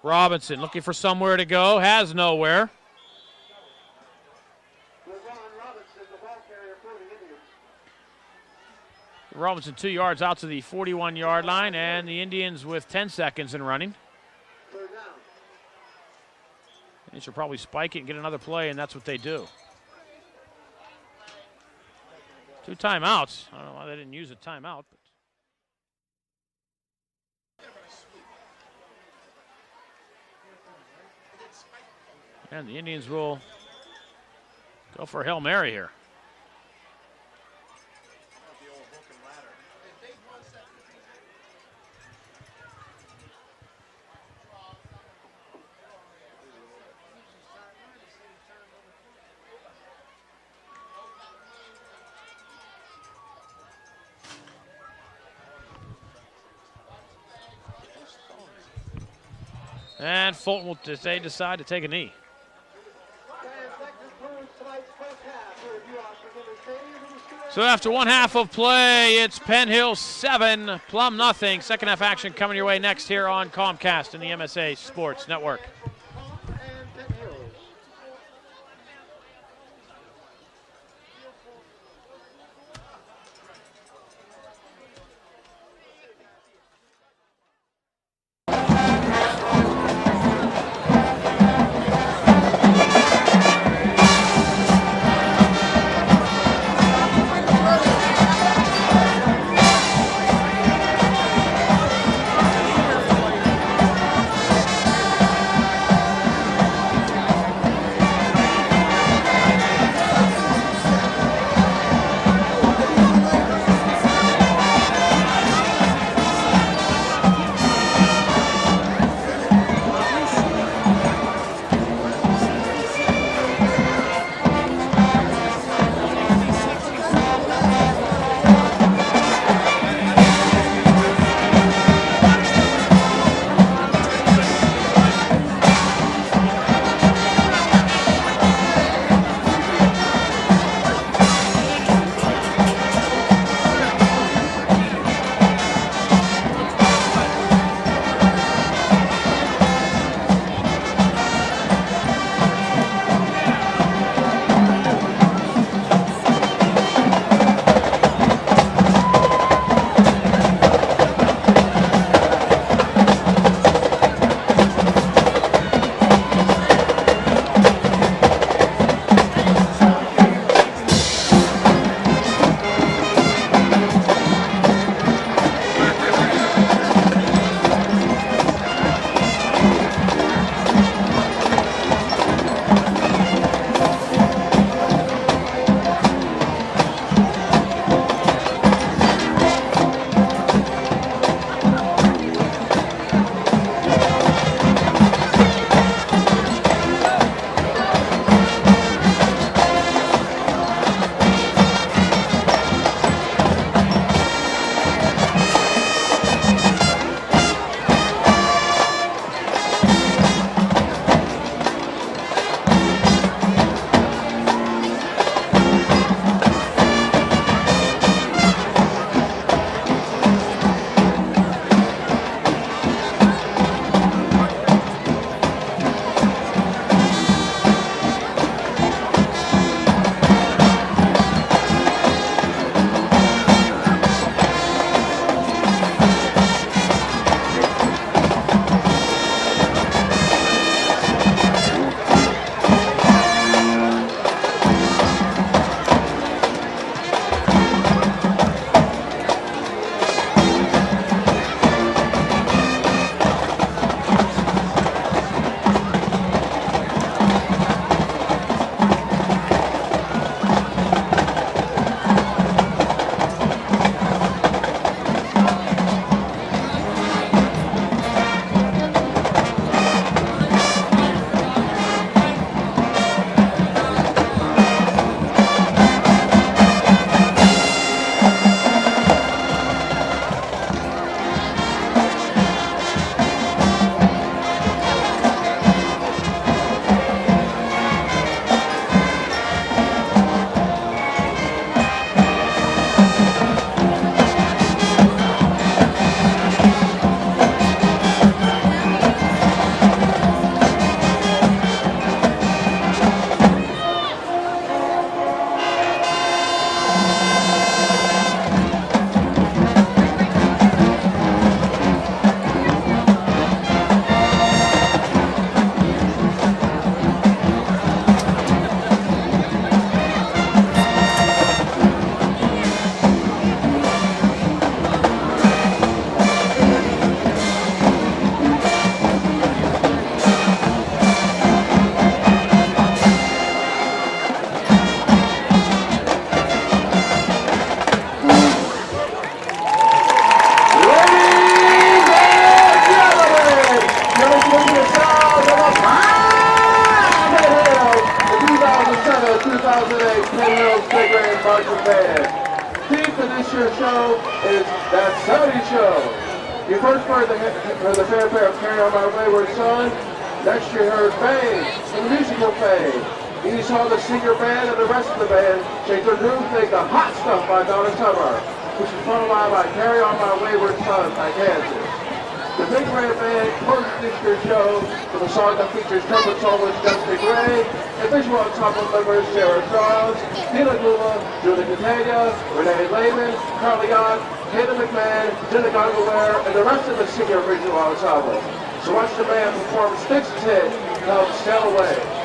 Robinson looking for somewhere to go, has nowhere. Robinson 2 yards out to the 41-yard line, and the Indians with 10 seconds in running. They should probably spike it and get another play, and that's what they do. 2 timeouts. I don't know why they didn't use a timeout, but. And the Indians will go for a Hail Mary here. And Fulton will decide to take a knee. So after one half of play, it's Penn Hills 7, Plum nothing. Second half action coming your way next here on Comcast and the MSA Sports Network. That 70 show. You first heard the fanfare of Carry On My Wayward Son. Next you heard Fame, the musical Fame. And you saw the senior band and the rest of the band take their groove, take the hot stuff by Donna Summer, which is followed by Carry On My Wayward Son by Kansas. The Big Red Band closed this year's show with a song that features trumpet soloist Justin Gray and visual ensemble members Sarah Strauss, Tina Gula, Julie Catania, Renee Lehman, Carly Ott, Hannah McMahon, Jenna Gongolare, and the rest of the senior regional ensemble. So watch the band perform Styx's hit called Sail Away.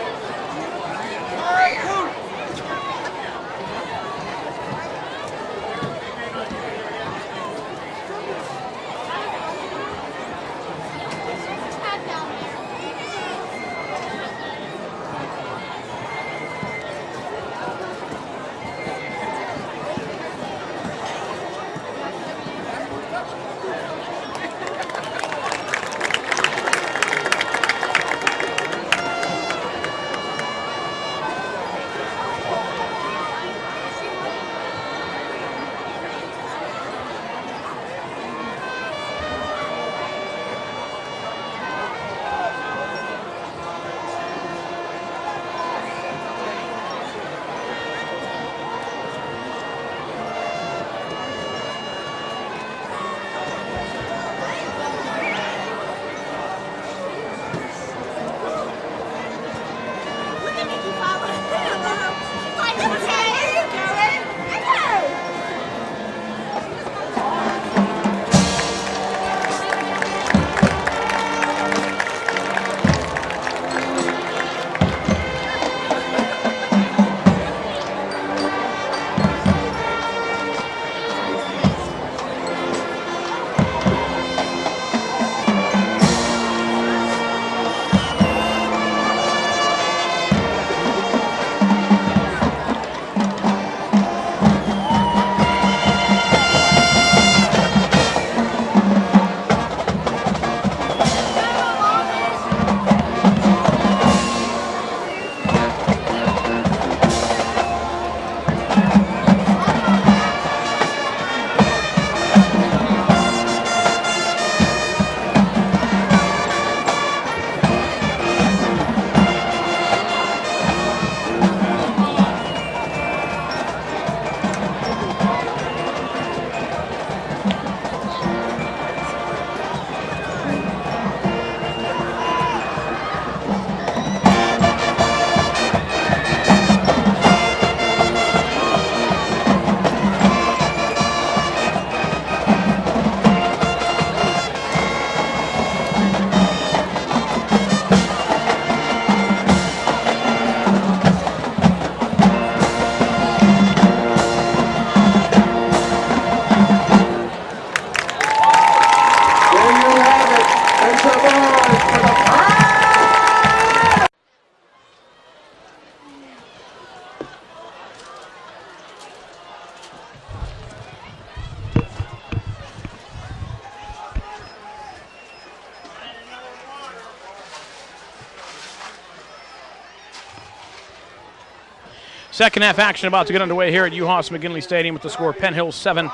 Second half action about to get underway here at Uhas McGinley Stadium with the score Penn Hills 7,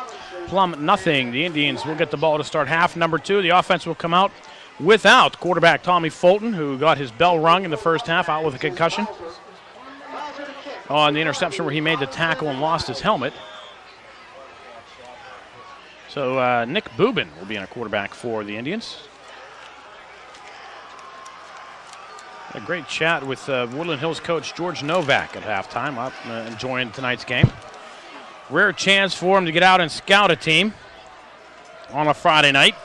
Plum nothing. The Indians will get the ball to start half number 2. The offense will come out without quarterback Tommy Fulton, who got his bell rung in the first half, out with a concussion on the interception where he made the tackle and lost his helmet. So Nick Boobin will be in a quarterback for the Indians. A great chat with Woodland Hills coach George Novak at halftime, enjoying tonight's game. Rare chance for him to get out and scout a team on a Friday night.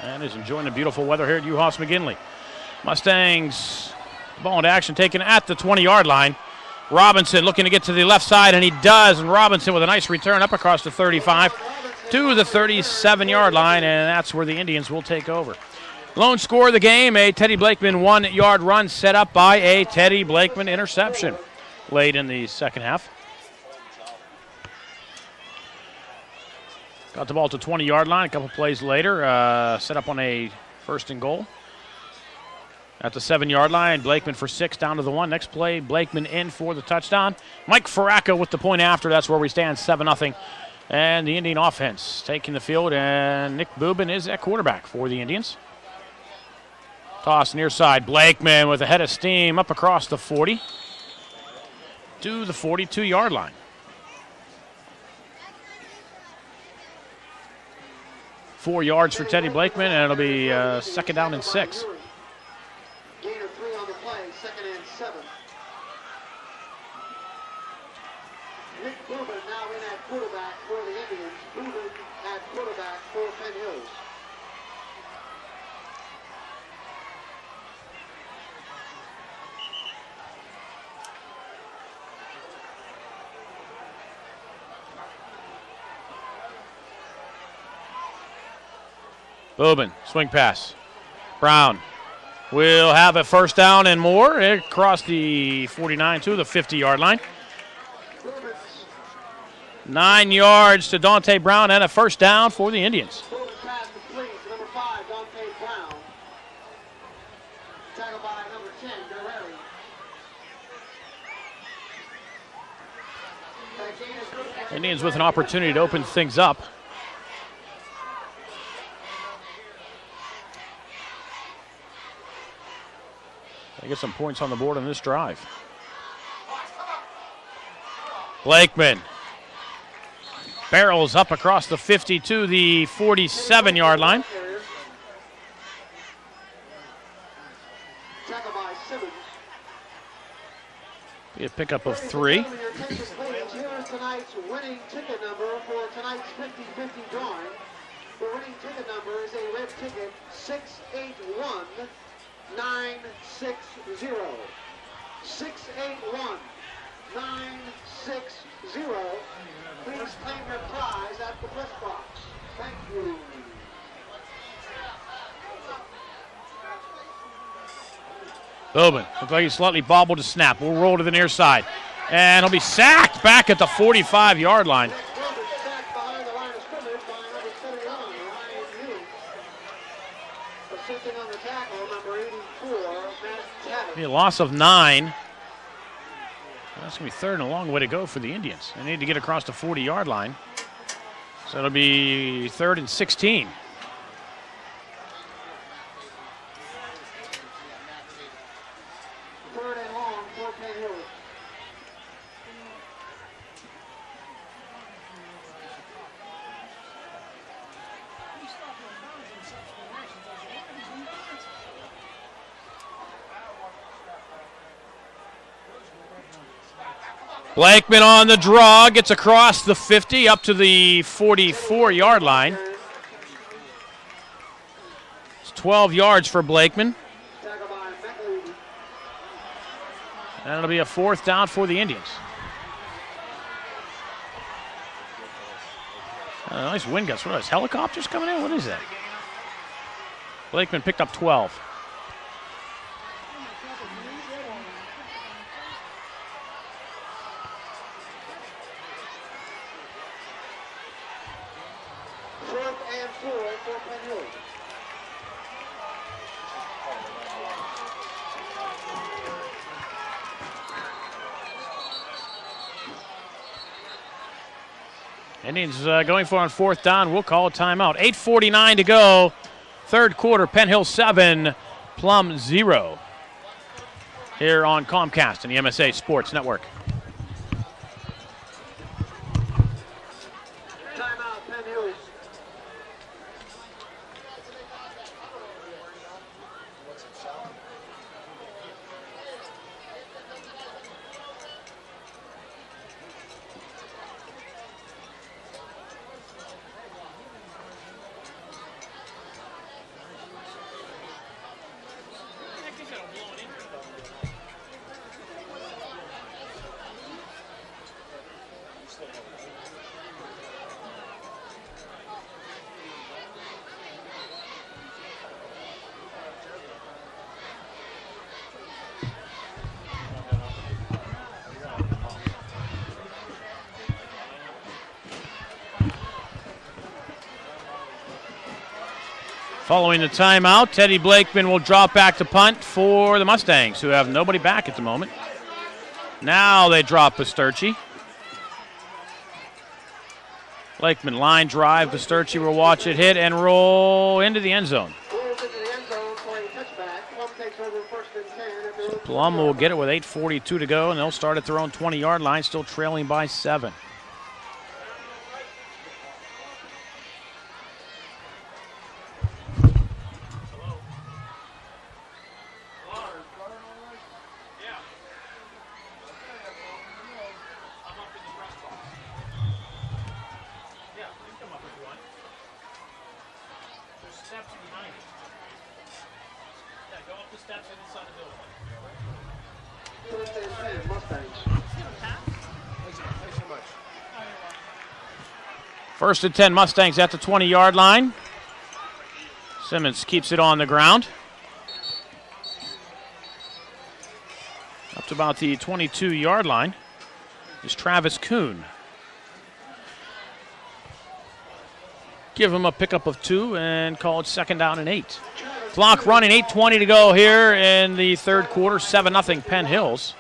And is enjoying the beautiful weather here at Uhas McGinley. Mustangs, ball into action taken at the 20-yard line. Robinson looking to get to the left side, and he does. And Robinson with a nice return up across the 35 to the 37-yard line, and that's where the Indians will take over. Lone score of the game, a Teddy Blakeman 1-yard run set up by a Teddy Blakeman interception late in the second half. Got the ball to 20-yard line a couple plays later, set up on a first and goal. At the 7-yard line, Blakeman for 6 down to the 1. Next play, Blakeman in for the touchdown. Mike Faracca with the point after. That's where we stand, 7-0 And the Indian offense taking the field, and Nick Boobin is at quarterback for the Indians. Toss near side. Blakeman with a head of steam up across the 40 to the 42-yard line. 4 yards for Teddy Blakeman, and it'll be second down and 6. Gain of 3 on the play, 2nd and 7. Nick Boobin now in at quarterback for the Indians. Boobin at quarterback for Penn Hills. Boobin, swing pass. Brown will have a first down and more across the 49 to the 50-yard line. 9 yards to Dante Brown and a first down for the Indians. Boobin pass complete to number 5, Dante Brown. Tackled by number 10, Guerrero. Indians with an opportunity to open things up. They get some points on the board on this drive. Blakeman barrels up across the 50 to the 47-yard line. Tackled by Simmons. Be a pickup of 3. Here is tonight's winning ticket number for tonight's 50-50 drawing. The winning ticket number is a red ticket 681-960. 681-960. Please claim your prize at the press box. Thank you. Boobin looks like he's slightly bobbled to snap. We'll roll to the near side. And he'll be sacked back at the 45-yard line. Boobin sacked behind the line of scrimmage by number 79, Ryan Hughes. Assisting on the tackle, number 84, Matt Tavitt. Be a loss of 9. That's going to be third and a long way to go for the Indians. They need to get across the 40-yard line. So it'll be 3rd and 16. Third and long for Penn Hills. Blakeman on the draw, gets across the 50 up to the 44-yard line. It's 12 yards for Blakeman. Tackled by McLeod. And it'll be a 4th down for the Indians. Nice wind gusts. What are those, helicopters coming in? What is that? Blakeman picked up 12. For Penn Hills. Indians going for on 4th down. We'll call a timeout. 8:49 to go. 3rd quarter, Penn Hills 7, Plum 0. Here on Comcast and the MSA Sports Network. Timeout, Penn Hills. Following the timeout, Teddy Blakeman will drop back to punt for the Mustangs, who have nobody back at the moment. Now they drop Pasterchi. Blakeman line drive. Basturci will watch it hit and roll into the end zone. Rolls into the end zone for a touchback. Plum takes over 1st and 10 at their own Plum will get it with 8:42 to go, and they'll start at their own 20-yard line, still trailing by 7. Mustangs. 1st and 10 Mustangs at the 20-yard line. Simmons keeps it on the ground. Up to about the 22-yard line is Travis Kuhn. Give him a pickup of 2 and call it 2nd down and 8. Clock running, 8:20 to go here in the third quarter. 7-0 Penn Hills.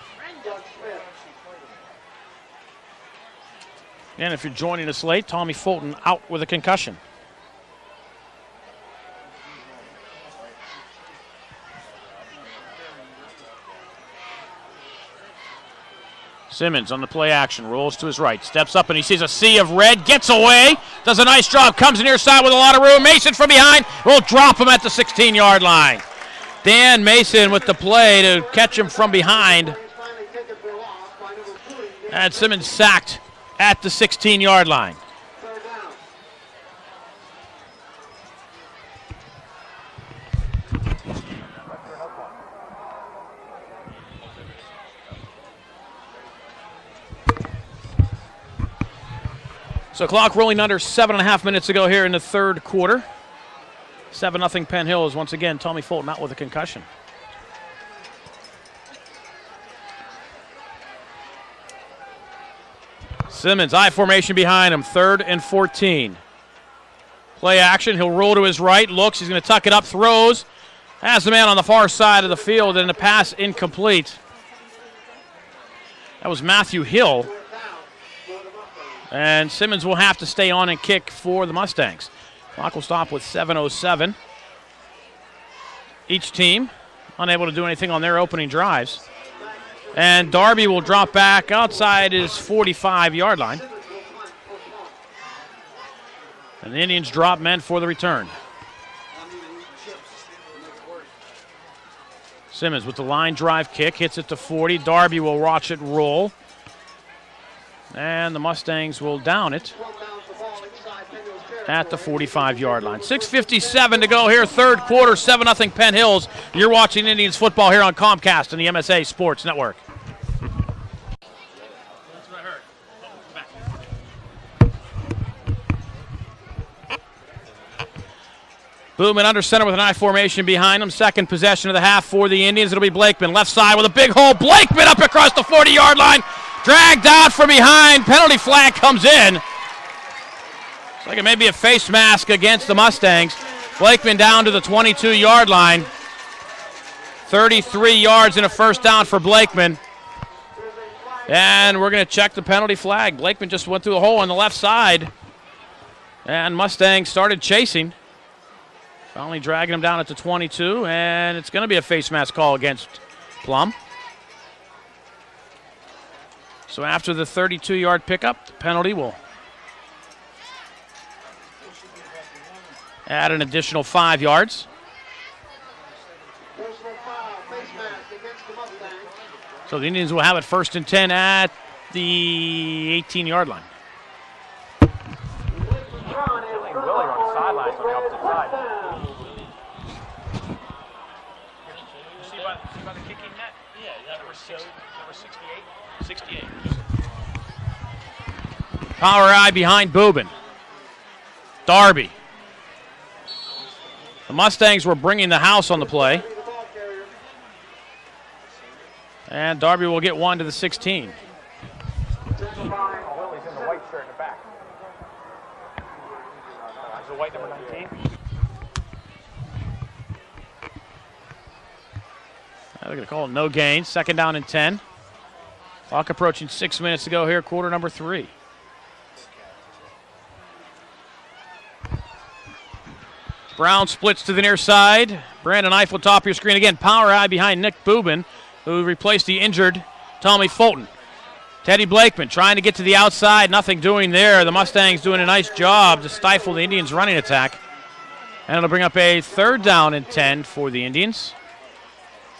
And if you're joining us late, Tommy Fulton out with a concussion. Simmons on the play action, rolls to his right, steps up and he sees a sea of red, gets away, does a nice job, comes near side with a lot of room. Mason from behind will drop him at the 16-yard line. Dan Mason with the play to catch him from behind. And Simmons sacked at the 16-yard line. So clock rolling under 7.5 minutes to go here in the third quarter. 7-0 Penn Hills. Once again, Tommy Fulton out with a concussion. Simmons, I formation behind him, 3rd and 14. Play action, he'll roll to his right, looks, he's going to tuck it up, throws. Has the man on the far side of the field, and the pass incomplete. That was Matthew Hill. And Simmons will have to stay on and kick for the Mustangs. Clock will stop with 7:07. Each team unable to do anything on their opening drives. And Darby will drop back outside his 45-yard line. And the Indians drop men for the return. Simmons with the line drive kick, hits it to 40. Darby will watch it roll. And the Mustangs will down it at the 45-yard line. 6:57 to go here, third quarter, 7-0 Penn Hills. You're watching Indians football here on Comcast and the MSA Sports Network. Bootman under center with an I formation behind him. Second possession of the half for the Indians. It'll be Blakeman. Left side with a big hole. Blakeman up across the 40-yard line. Dragged out from behind. Penalty flag comes in. It's like it may be a face mask against the Mustangs. Blakeman down to the 22-yard line. 33 yards and a first down for Blakeman. And we're going to check the penalty flag. Blakeman just went through a hole on the left side. And Mustangs started chasing. Finally dragging him down at the 22. And it's going to be a face mask call against Plum. So after the 32-yard pickup, the penalty will add an additional 5 yards. So the Indians will have it 1st and 10 at the 18-yard line. Willie on the sidelines on the opposite side. You see by the kicking net? Yeah, number 68. 68. Power eye behind Boobin. Darby. The Mustangs were bringing the house on the play. And Darby will get one to the 16. Willie's in the white shirt in the back. Is the white number 19? They're going to call it no gain. 2nd down and 10. Clock approaching 6 minutes to go here, quarter number 3. Brown splits to the near side. Brandon Eiffel, top of your screen again. Power eye behind Nick Boobin, who replaced the injured Tommy Fulton. Teddy Blakeman trying to get to the outside. Nothing doing there. The Mustangs doing a nice job to stifle the Indians' running attack. And it'll bring up a 3rd down and 10 for the Indians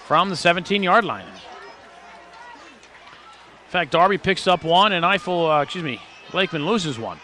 from the 17-yard line. In fact, Darby picks up one, and Blakeman loses one.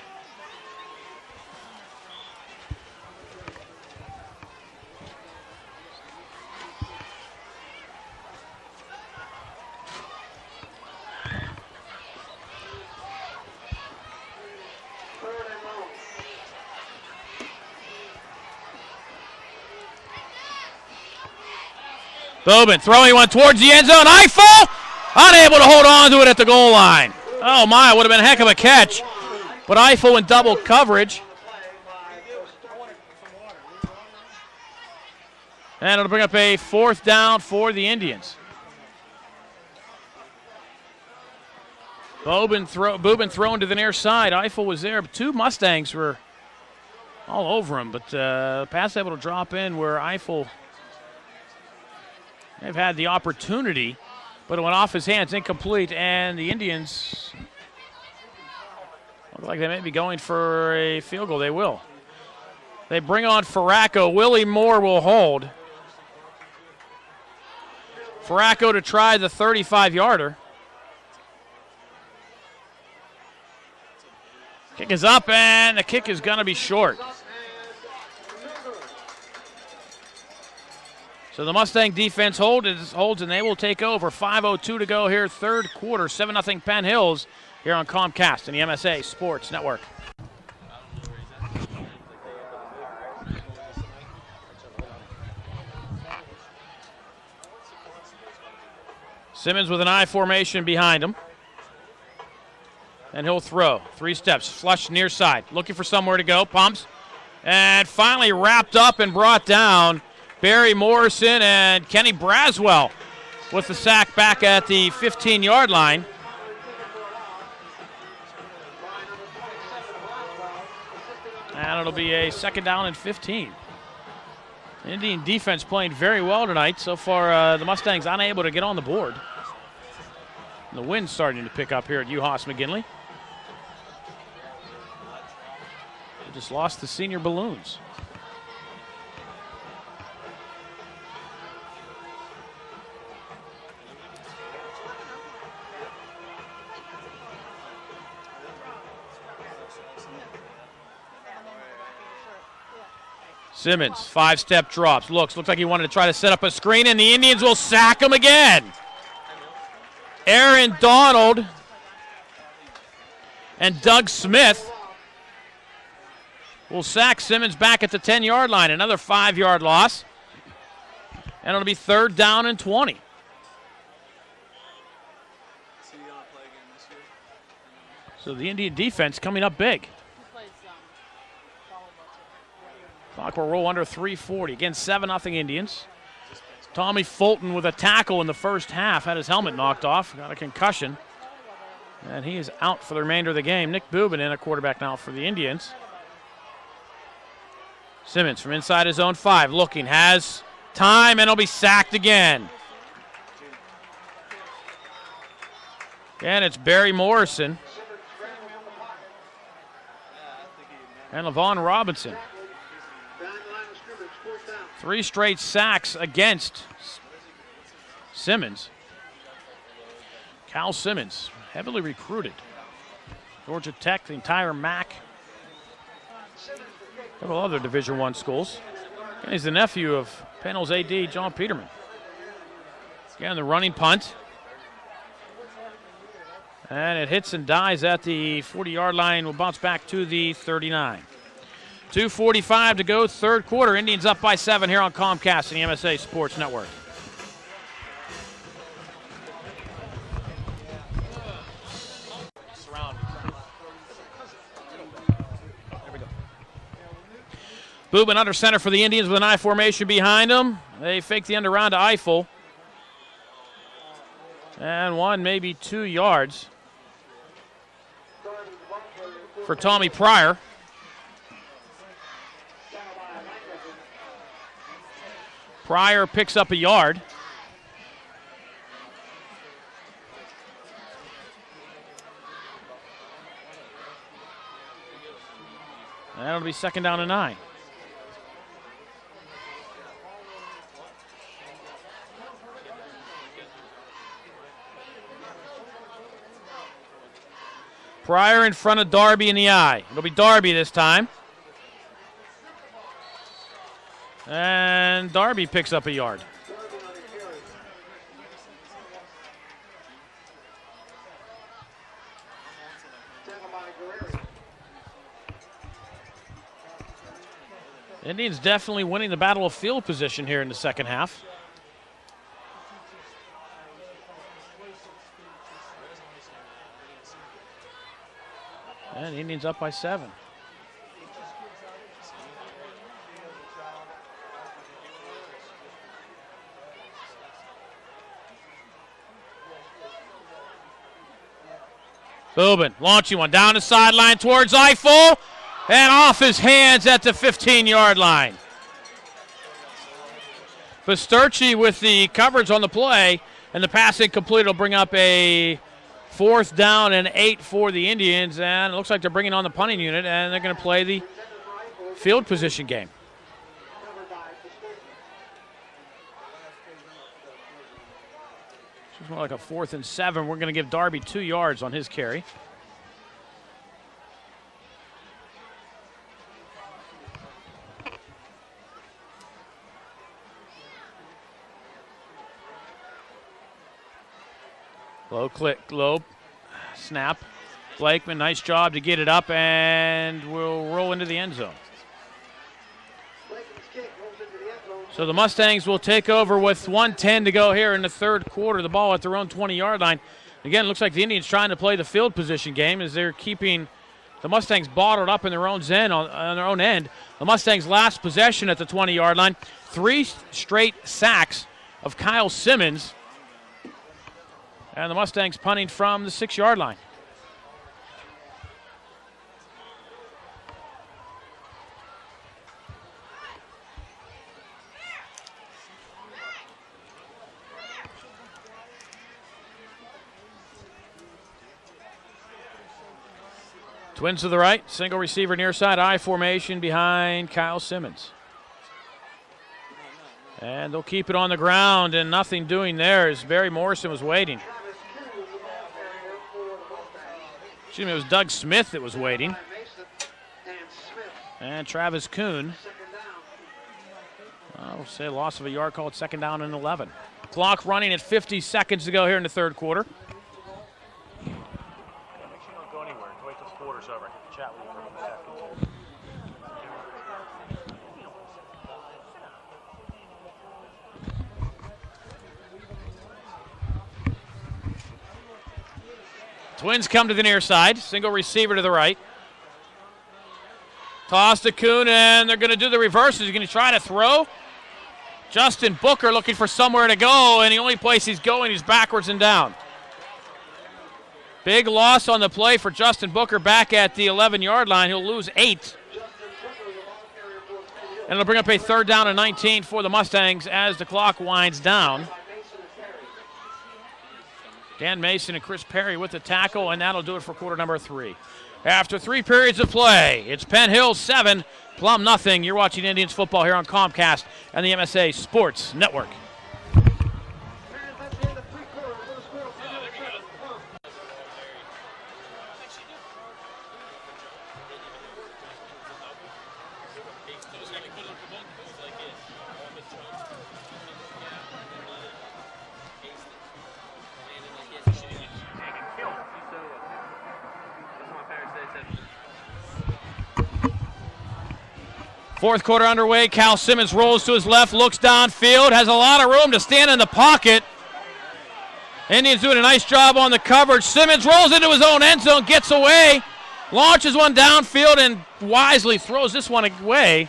Boobin throwing one towards the end zone. Eiffel unable to hold on to it at the goal line. Oh my, would have been a heck of a catch. But Eiffel in double coverage. And it'll bring up a 4th down for the Indians. Boobin thrown to the near side. Eiffel was there, but 2 Mustangs were all over him. But pass able to drop in where Eiffel... They've had the opportunity, but it went off his hands, incomplete, and the Indians look like they may be going for a field goal. They will. They bring on Farraco. Willie Moore will hold. Farraco to try the 35-yarder. Kick is up, and the kick is going to be short. So the Mustang defense holds, and they will take over. 5:02 to go here, 3rd quarter. 7-0 Penn Hills here on Comcast and the MSA Sports Network. Simmons with an I formation behind him. And he'll throw. 3 steps, flush near side. Looking for somewhere to go, pumps. And finally wrapped up and brought down. Barry Morrison and Kenny Braswell with the sack back at the 15-yard line. And it'll be a 2nd down and 15. Indian defense playing very well tonight. So far, the Mustangs unable to get on the board. And the wind's starting to pick up here at UHAS McGinley. They just lost the senior balloons. Simmons, 5-step drops. Looks like he wanted to try to set up a screen, and the Indians will sack him again. Aaron Donald and Doug Smith will sack Simmons back at the 10-yard line. Another 5-yard loss. And it'll be 3rd down and 20. So the Indian defense coming up big. Clock will roll under 3:40. Again, 7-0 Indians. Tommy Fulton with a tackle in the first half. Had his helmet knocked off. Got a concussion. And he is out for the remainder of the game. Nick Boobin in a quarterback now for the Indians. Simmons from inside his own 5. Looking. Has time, and he'll be sacked again. And it's Barry Morrison. And Levon Robinson. 3 straight sacks against Simmons. Cal Simmons, heavily recruited. Georgia Tech, the entire MAC. Several other Division I schools. And he's the nephew of Penn Hills AD John Peterman. Again, the running punt. And it hits and dies at the 40-yard line. Will bounce back to the 39. 2:45 to go, 3rd quarter. Indians up by 7 here on Comcast and the MSA Sports Network. Boobin under center for the Indians with an I formation behind him. They fake the end around to Eiffel. And 1, maybe 2 yards for Tommy Pryor. Pryor picks up a yard. And that'll be 2nd down and 9. Pryor in front of Darby in the eye. It'll be Darby this time. And Darby picks up a yard. Indians definitely winning the battle of field position here in the second half. And Indians up by 7. Boobin launching one down the sideline towards Eiffel and off his hands at the 15-yard line. Basturci with the coverage on the play, and the pass incomplete will bring up a 4th down and 8 for the Indians, and it looks like they're bringing on the punting unit, and they're going to play the field position game. It's more like a 4th and 7. We're going to give Darby 2 yards on his carry. Low snap. Blakeman, nice job to get it up, and we'll roll into the end zone. So the Mustangs will take over with 1:10 to go here in the 3rd quarter. The ball at their own 20-yard line. Again, it looks like the Indians trying to play the field position game as they're keeping the Mustangs bottled up in their own end on their own end. The Mustangs' last possession at the 20-yard line. 3 straight sacks of Kyle Simmons. And the Mustangs punting from the 6-yard line. Twins to the right, single receiver near side, I formation behind Kyle Simmons. And they'll keep it on the ground, and nothing doing there as Barry Morrison was waiting. Excuse me, it was Doug Smith that was waiting. And Travis Kuhn. We'll say a loss of a yard, called 2nd down and 11. Clock running at 50 seconds to go here in the 3rd quarter. Make sure you don't go anywhere. Wait till the quarter's over. I can chat with you for a second. Twins come to the near side. Single receiver to the right. Toss to Kuhn, and they're going to do the reverses. He's going to try to throw. Justin Booker looking for somewhere to go, and the only place he's going is backwards and down. Big loss on the play for Justin Booker back at the 11-yard line. He'll lose 8. And it'll bring up a 3rd down and 19 for the Mustangs as the clock winds down. Dan Mason and Chris Perry with the tackle, and that'll do it for quarter number 3. After 3 periods of play, it's Penn Hills 7, Plum nothing. You're watching Indians football here on Comcast and the MSA Sports Network. Fourth quarter underway. Cal Simmons rolls to his left, looks downfield, has a lot of room to stand in the pocket. Indians doing a nice job on the coverage. Simmons rolls into his own end zone, gets away, launches one downfield, and wisely throws this one away.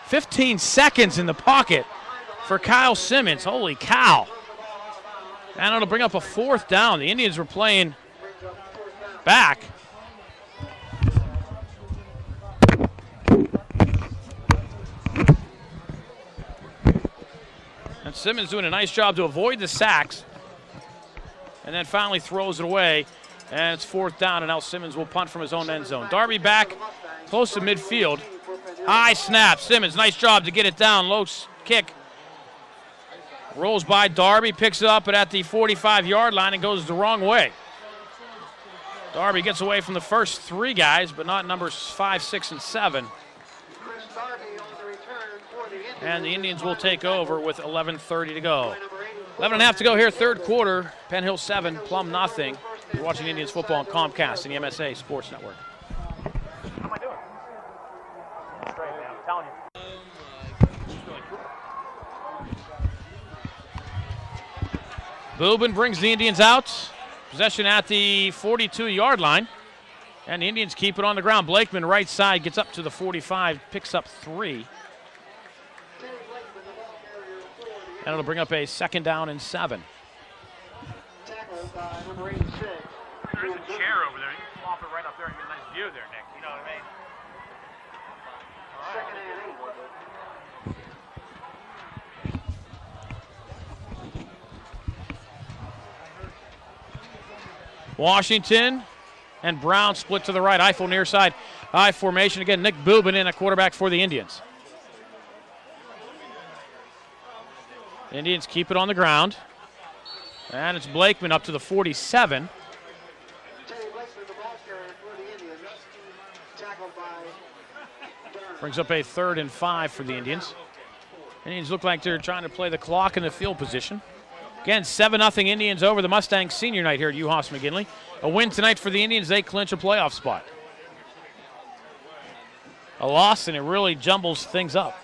15 seconds in the pocket for Kyle Simmons. Holy cow. And it'll bring up a 4th down. The Indians were playing back. Simmons doing a nice job to avoid the sacks. And then finally throws it away. And it's 4th down, and now Simmons will punt from his own end zone. Darby back close to midfield. High snap. Simmons, nice job to get it down. Low kick. Rolls by Darby, picks it up at the 45-yard line and goes the wrong way. Darby gets away from the first 3 guys, but not numbers 5, 6, and 7. And the Indians will take over with 11:30 to go. 11.5 to go here, 3rd quarter. Penn Hills 7, Plum nothing. You're watching Indians football on Comcast and the MSA Sports Network. How am I doing? Straight, man. I'm telling you. Boobin brings the Indians out. Possession at the 42-yard line. And the Indians keep it on the ground. Blakeman, right side, gets up to the 45, picks up 3. And it'll bring up a 2nd down and 7. Tackled by number 86. There's a chair over there. You can flop it right up there and get a nice view there, Nick. You know what I mean? Second and 8. Washington and Brown split to the right. Eiffel near side. I formation again. Nick Boobin in a quarterback for the Indians. Indians keep it on the ground. And it's Blakeman up to the 47. Teddy Blakeman, the ball carrier for the Indians. Tackled by Durham. Brings up a 3rd and 5 for the Indians. Indians look like they're trying to play the clock in the field position. Again, 7-0 Indians over the Mustangs senior night here at UHAS McGinley. A win tonight for the Indians, they clinch a playoff spot. A loss, and it really jumbles things up.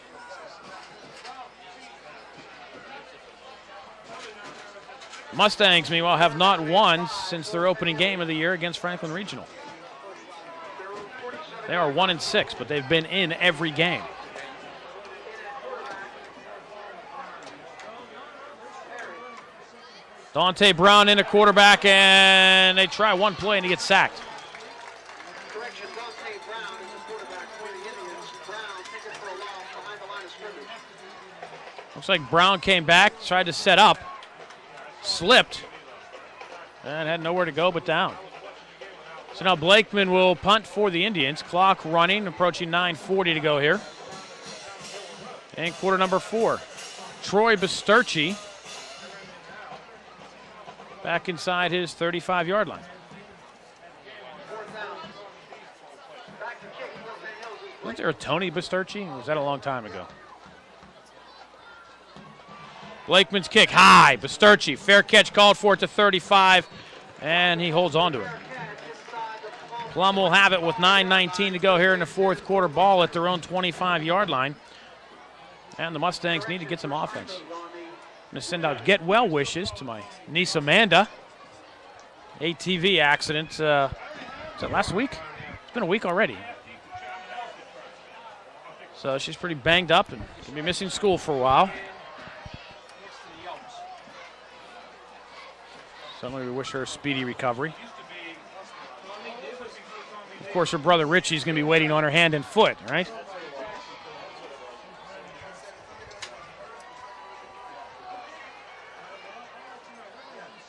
Mustangs, meanwhile, have not won since their opening game of the year against Franklin Regional. They are 1-6, but they've been in every game. Dante Brown in a quarterback, and they try one play, and he gets sacked. Correction, Dante Brown is the quarterback for the Indians. Brown taken for a loss behind the line of scrimmage. Looks like Brown came back, tried to set up, slipped, and had nowhere to go but down. So now Blakeman will punt for the Indians. Clock running, approaching 9:40 to go here. And quarter number 4. Troy Bisturci back inside his 35-yard line. 4th down. Back to kick for Penn Hills. Wasn't there a Tony Bisturci? Or was that a long time ago? Blakeman's kick, high. Bisturci, fair catch called for it to 35, and he holds on to it. Plum will have it with 9:19 to go here in the 4th quarter. Ball at their own 25-yard line. And the Mustangs need to get some offense. I'm going to send out get well wishes to my niece Amanda. ATV accident, was that last week? It's been a week already. So she's pretty banged up and will be missing school for a while. So we wish her a speedy recovery. Of course, her brother Richie's going to be waiting on her hand and foot, right?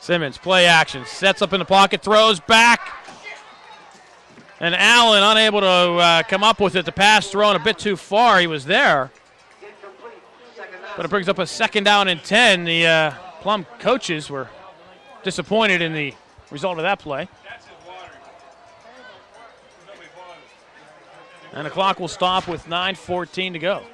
Simmons, play action, sets up in the pocket, throws back. And Allen unable to come up with it. The pass thrown a bit too far. He was there. But it brings up a 2nd down and 10. The Plum coaches were disappointed in the result of that play. And the clock will stop with 9:14 to go.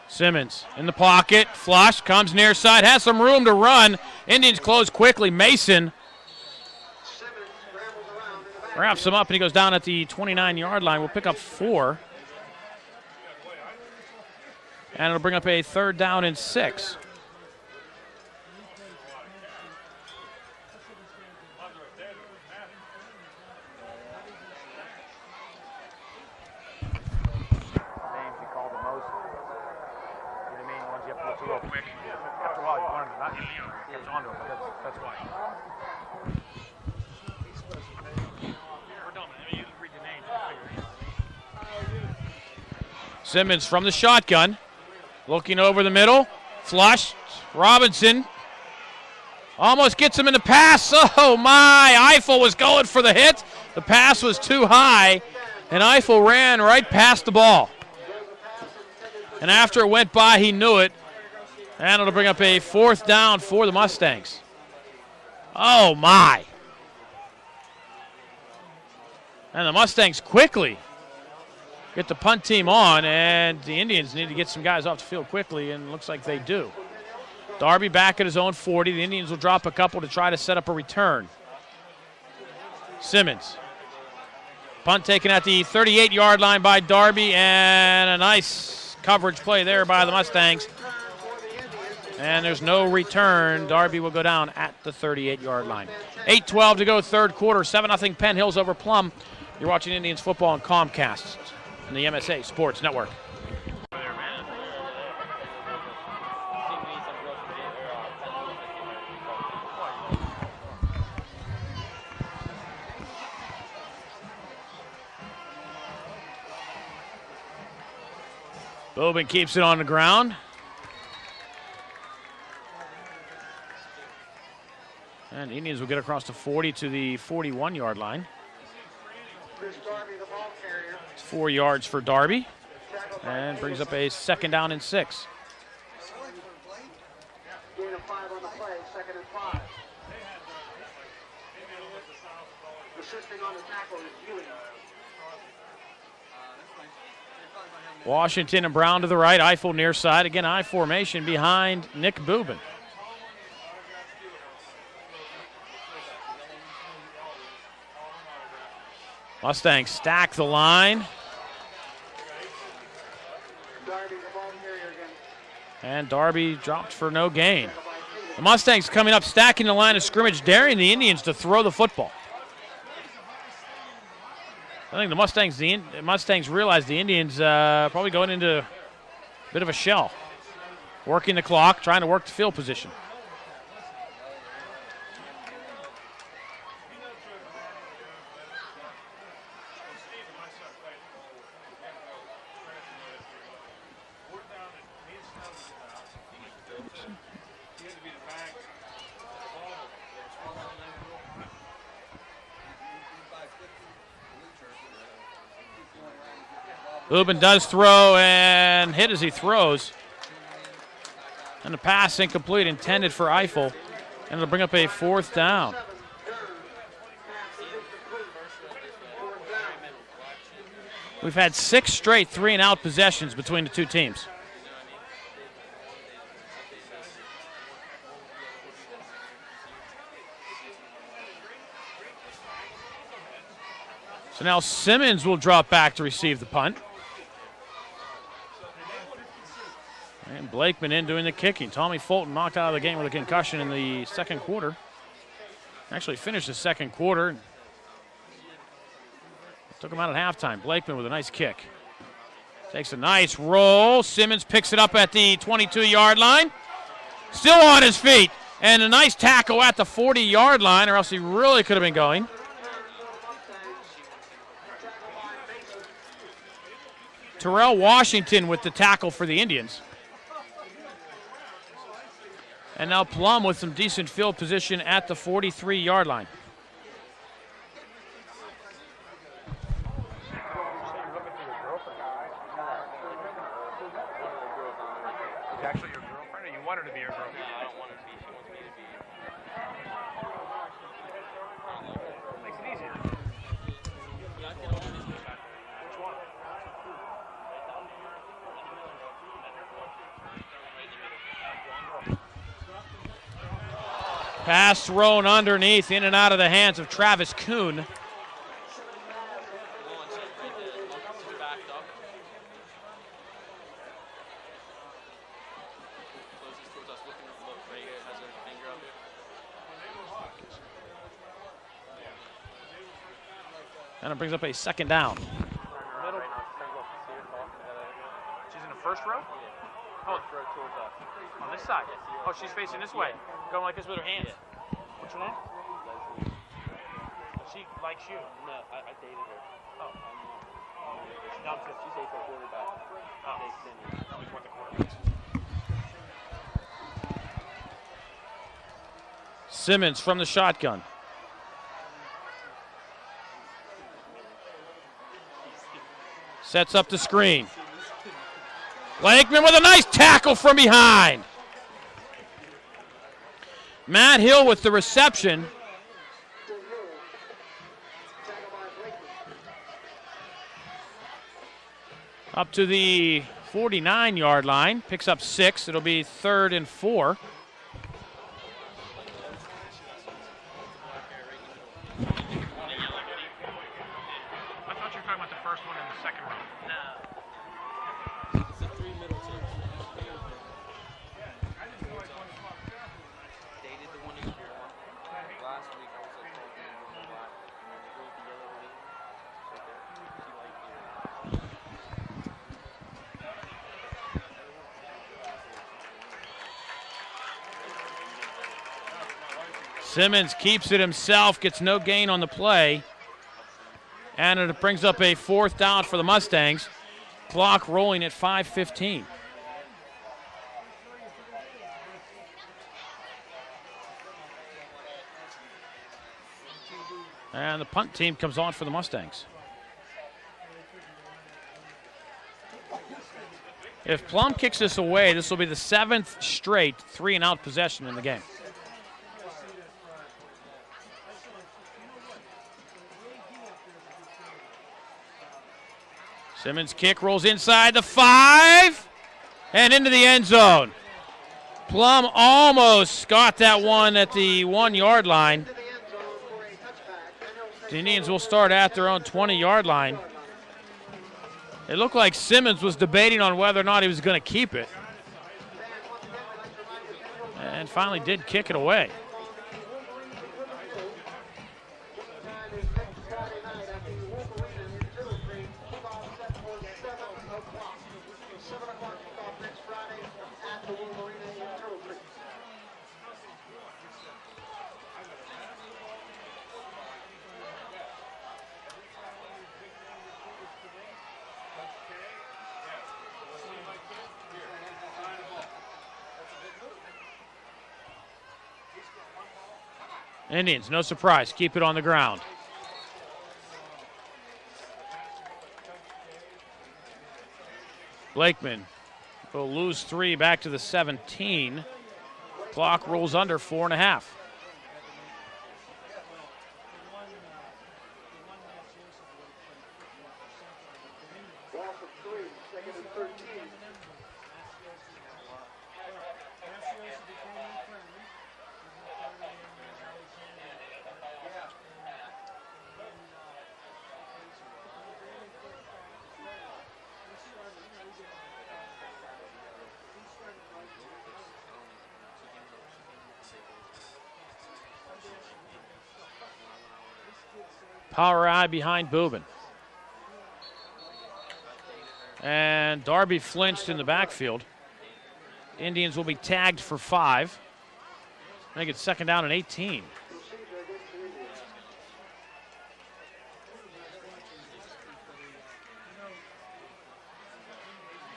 Simmons in the pocket, flush, comes near side, has some room to run. Indians close quickly. Mason wraps him up, and he goes down at the 29-yard line. We'll pick up 4. And it'll bring up a 3rd down and 6. Kept on to him, but that's why. We're done. You read the name. Simmons from the shotgun. Looking over the middle. Flush. Robinson. Almost gets him in the pass. Oh, my. Eiffel was going for the hit. The pass was too high, and Eiffel ran right past the ball. And after it went by, he knew it. And it'll bring up a 4th down for the Mustangs. Oh, my. And the Mustangs quickly get the punt team on, and the Indians need to get some guys off the field quickly, and it looks like they do. Darby back at his own 40. The Indians will drop a couple to try to set up a return. Simmons. Punt taken at the 38-yard line by Darby, and a nice coverage play there by the Mustangs. And there's no return. Darby will go down at the 38-yard line. 8:12 to go, third quarter. 7-0 Penn Hills over Plum. You're watching Indians football on Comcast and the MSA Sports Network. Bobin keeps it on the ground. And the Indians will get across the 40 to the 41-yard line. It's 4 yards for Darby. And brings up a 2nd down and 6. Gain of 5 on the play, 2nd and 5. Assisting on the tackle is Ewing. Washington and Brown to the right. Eiffel near side. Again, I formation behind Nick Bubin. Mustangs stack the line. And Darby dropped for no gain. The Mustangs coming up, stacking the line of scrimmage, daring the Indians to throw the football. I think the Mustangs realize the Indians probably going into a bit of a shell. Working the clock, trying to work the field position. Bubin does throw and hit as he throws. And the pass incomplete, intended for Eiffel. And it'll bring up a 4th down. We've had 6 straight 3-and-out possessions between the two teams. So now Simmons will drop back to receive the punt. And Blakeman in doing the kicking. Tommy Fulton knocked out of the game with a concussion in the second quarter. Actually finished the second quarter. Took him out at halftime. Blakeman with a nice kick. Takes a nice roll. Simmons picks it up at the 22-yard line. Still on his feet. And a nice tackle at the 40-yard line, or else he really could have been going. Terrell Washington with the tackle for the Indians. And now Plum with some decent field position at the 43-yard line. Is actually your girlfriend, or you want her to be your girlfriend? No, I don't want her to be. She wants me to be. Makes it easier. Which one? Pass thrown underneath, in and out of the hands of Travis Kuhn. And it brings up a 2nd down. She's in the first row? Hold. On this side. Oh, she's facing this way. Going like this with her hands. What's her name? She likes you. No, I dated her. Oh. No, she's a quarterback. Oh. They extended. Always want the quarterbacks. Simmons from the shotgun. Sets up the screen. Blakeman with a nice tackle from behind. Matt Hill with the reception. Up to the 49-yard line. Picks up 6. It'll be 3rd and 4. I thought you were talking about the first one and the second one. No. It's the 3 middle teams. Dated the one in here. Last week I was like talking to him a lot. And the yellow lady. Right there. She liked you. Simmons keeps it himself, gets no gain on the play. And it brings up a 4th down for the Mustangs. Clock rolling at 5:15. And the punt team comes on for the Mustangs. If Plum kicks this away, this will be the 7th straight 3-and-out possession in the game. Simmons' kick rolls inside the 5 and into the end zone. Plum almost got that one at the 1-yard line. The Indians will start at their own 20-yard line. It looked like Simmons was debating on whether or not he was going to keep it. And finally did kick it away. Indians, no surprise, keep it on the ground. Blakeman will lose 3 back to the 17. Clock rolls under 4.5. Power eye behind Boobin. And Darby flinched in the backfield. Indians will be tagged for 5. Make it 2nd down and 18.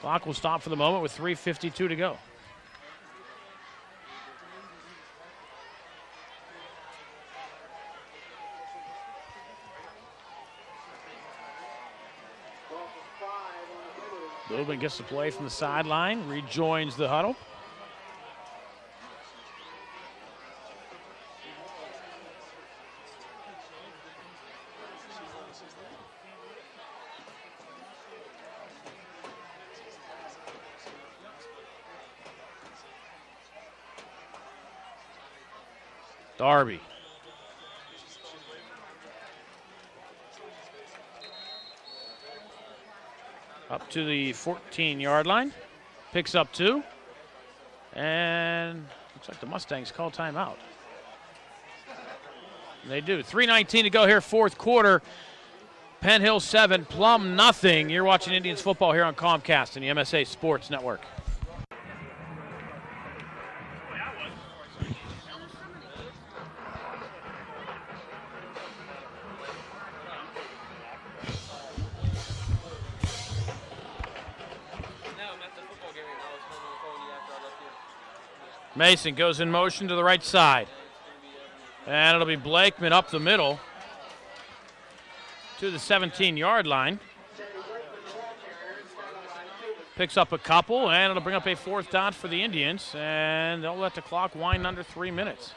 Clock will stop for the moment with 3:52 to go. Boobin gets the play from the sideline, rejoins the huddle. Darby. Up to the 14-yard line. Picks up 2. And looks like the Mustangs call timeout. They do. 3:19 to go here, 4th quarter. Penn Hills 7, Plum nothing. You're watching Indians football here on Comcast and the MSA Sports Network. Mason goes in motion to the right side. And it'll be Blakeman up the middle to the 17-yard line. Picks up a couple, and it'll bring up a 4th down for the Indians, and they'll let the clock wind under 3 minutes.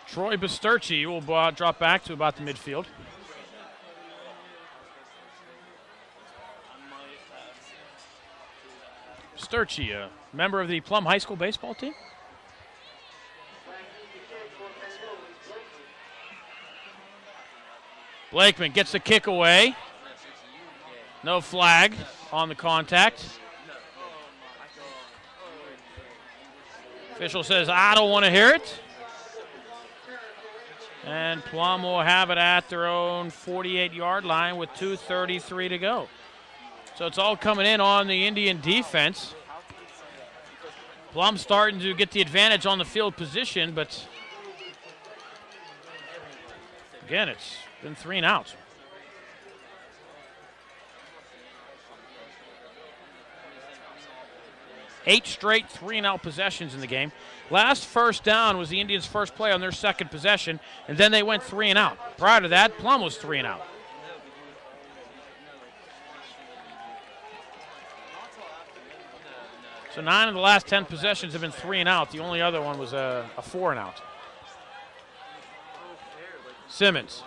Troy Basturci will drop back to about the midfield. Basturci, a member of the Plum High School baseball team. Blakeman gets the kick away. No flag on the contact. Official says, I don't want to hear it. And Plum will have it at their own 48-yard line with 2:33 to go. So it's all coming in on the Indian defense. Plum starting to get the advantage on the field position, but again, it's been 3 and outs. Eight straight 3-and-out possessions in the game. Last first down was the Indians' first play on their second possession, and then they went 3-and-out. Prior to that, Plum was 3-and-out. So 9 of the last 10 possessions have been 3-and-out. The only other one was a 4-and-out. Simmons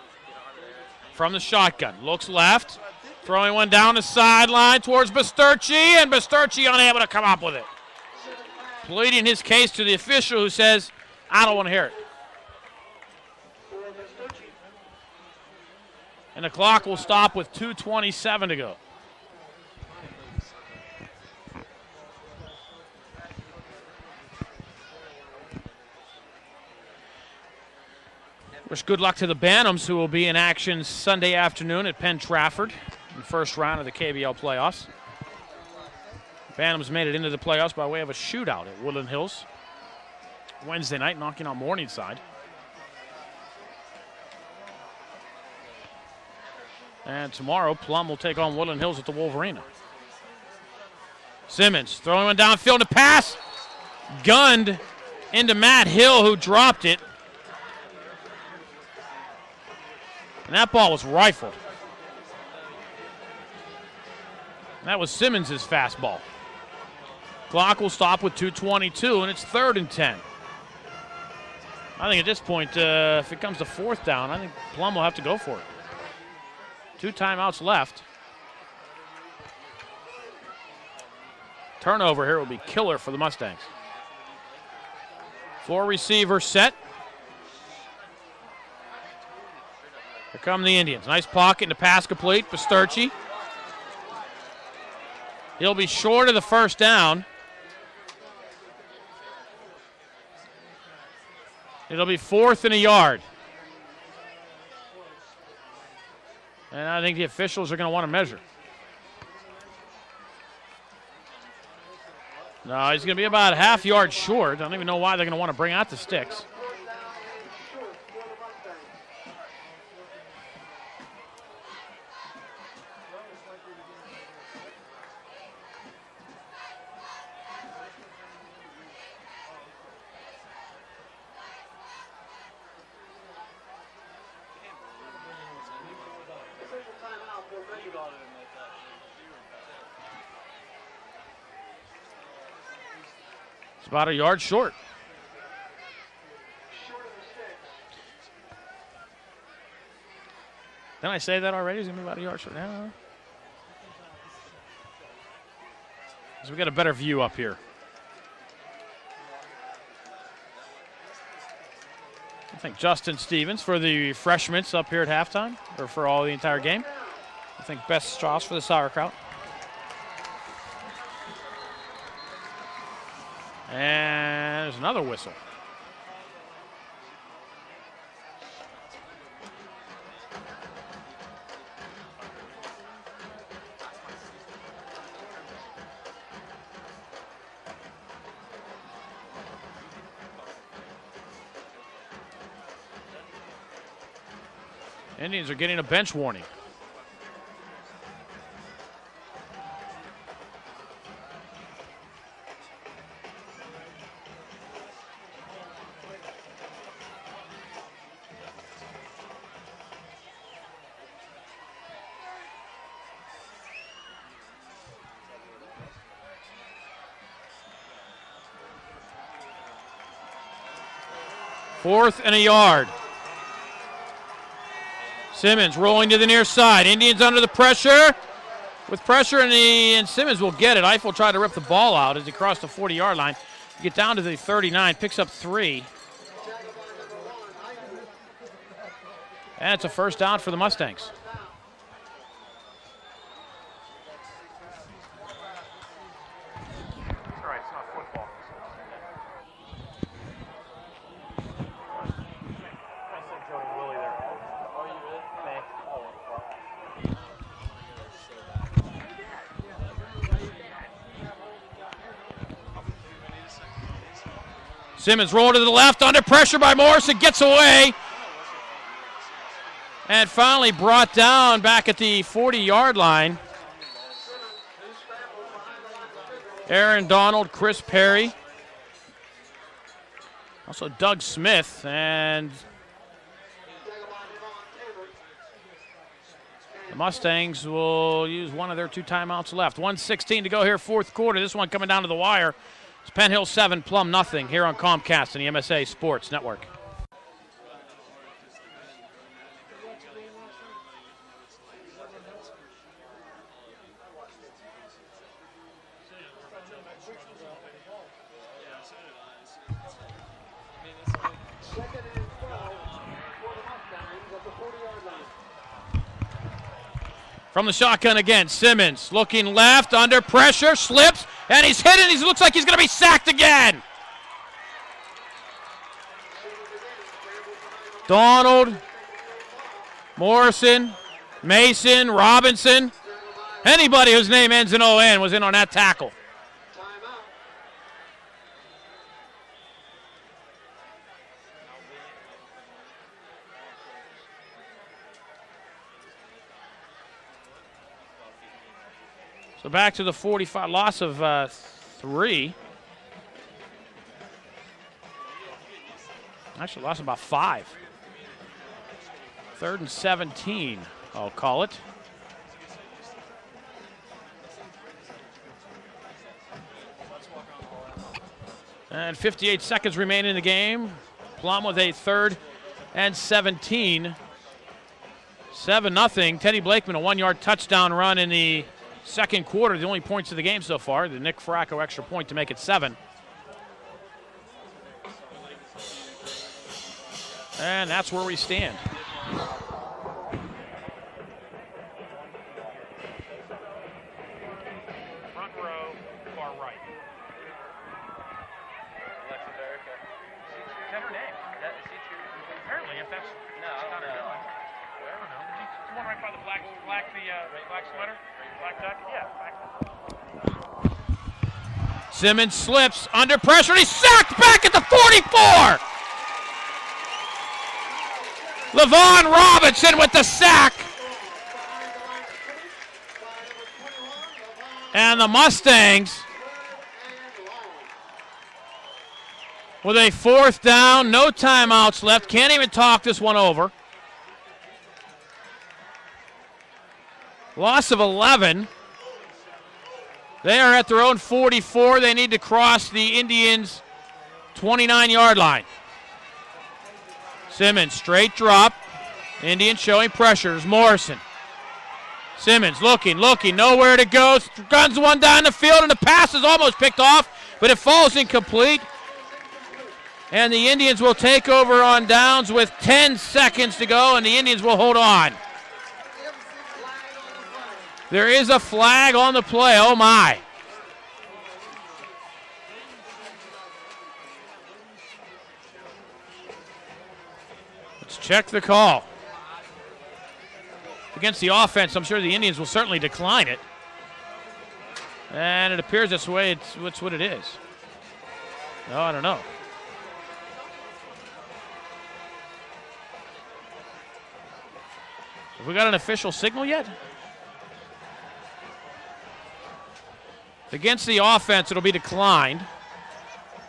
from the shotgun, looks left, throwing one down the sideline towards Basturci, and Basturci unable to come up with it. Pleading his case to the official, who says, I don't want to hear it. And the clock will stop with 2:27 to go. Wish good luck to the Bantams, who will be in action Sunday afternoon at Penn Trafford in the first round of the KBL playoffs. Bantams made it into the playoffs by way of a shootout at Woodland Hills Wednesday night, knocking out Morningside. And tomorrow, Plum will take on Woodland Hills at the Wolverina. Simmons throwing one downfield to pass. Gunned into Matt Hill, who dropped it. And that ball was rifled. That was Simmons' fastball. Clock will stop with 2:22, and it's 3rd and 10. I think at this point, if it comes to 4th down, I think Plum will have to go for it. 2 timeouts left. Turnover here will be killer for the Mustangs. 4 receivers set. Here come the Indians. Nice pocket and the pass complete. Basturci. He'll be short of the first down. It'll be 4th and a yard. And I think the officials are going to want to measure. No, he's going to be about a half yard short. I don't even know why they're going to want to bring out the sticks. It's about a yard short. Didn't I say that already? He's going to be about a yard short. No. So we got a better view up here. I think Justin Stevens for the refreshments up here at halftime, or for all the entire game. I think Beth Strauss for the sauerkraut. And there's another whistle. Indians are getting a bench warning. 4th and a yard. Simmons rolling to the near side. Indians under the pressure. With pressure and Simmons will get it. Eiffel tried to rip the ball out as he crossed the 40-yard line. Get down to the 39, picks up 3. And it's a first down for the Mustangs. All right, it's not football. I said Joey Willie there. Oh, you really? Thanks. Simmons rolled to the left, under pressure by Morrison, gets away. And finally brought down back at the 40-yard line. Aaron Donald, Chris Perry. Also Doug Smith, and the Mustangs will use one of their 2 timeouts left. 1:16 to go here, 4th quarter. This one coming down to the wire. It's Penn Hills 7, Plum nothing here on Comcast and the MSA Sports Network. From the shotgun again, Simmons looking left, under pressure, slips, and he's hit, and he looks like he's going to be sacked again. Donald, Morrison, Mason, Robinson, anybody whose name ends in O-N was in on that tackle. So back to the 45, loss of 3. Actually lost about 5. 3rd and 17, I'll call it. And 58 seconds remain in the game. Plum with a 3rd and 17. 7-0. Teddy Blakeman, a 1-yard touchdown run in the second quarter, the only points of the game so far. The Nick Fracco extra point to make it 7. And that's where we stand. Front row, far right. Alexa Verica. Is that her name? Is he true? Apparently, if that's No, I don't know. I don't know. The one right by the black sweater, black jacket. Yeah, black. Simmons slips under pressure, and he's sacked back at the 44. Levon Robinson with the sack. And the Mustangs with a 4th down, no timeouts left, can't even talk this one over. Loss of 11. They are at their own 44. They need to cross the Indians' 29-yard line. Simmons, straight drop. Indians showing pressures. Morrison. Simmons looking, nowhere to go. Guns one down the field, and the pass is almost picked off, but it falls incomplete. And the Indians will take over on downs with 10 seconds to go, and the Indians will hold on. There is a flag on the play. Oh, my. Let's check the call. Against the offense, I'm sure the Indians will certainly decline it. And it appears that's the way it's what it is. No, I don't know. Have we got an official signal yet? Against the offense, it'll be declined.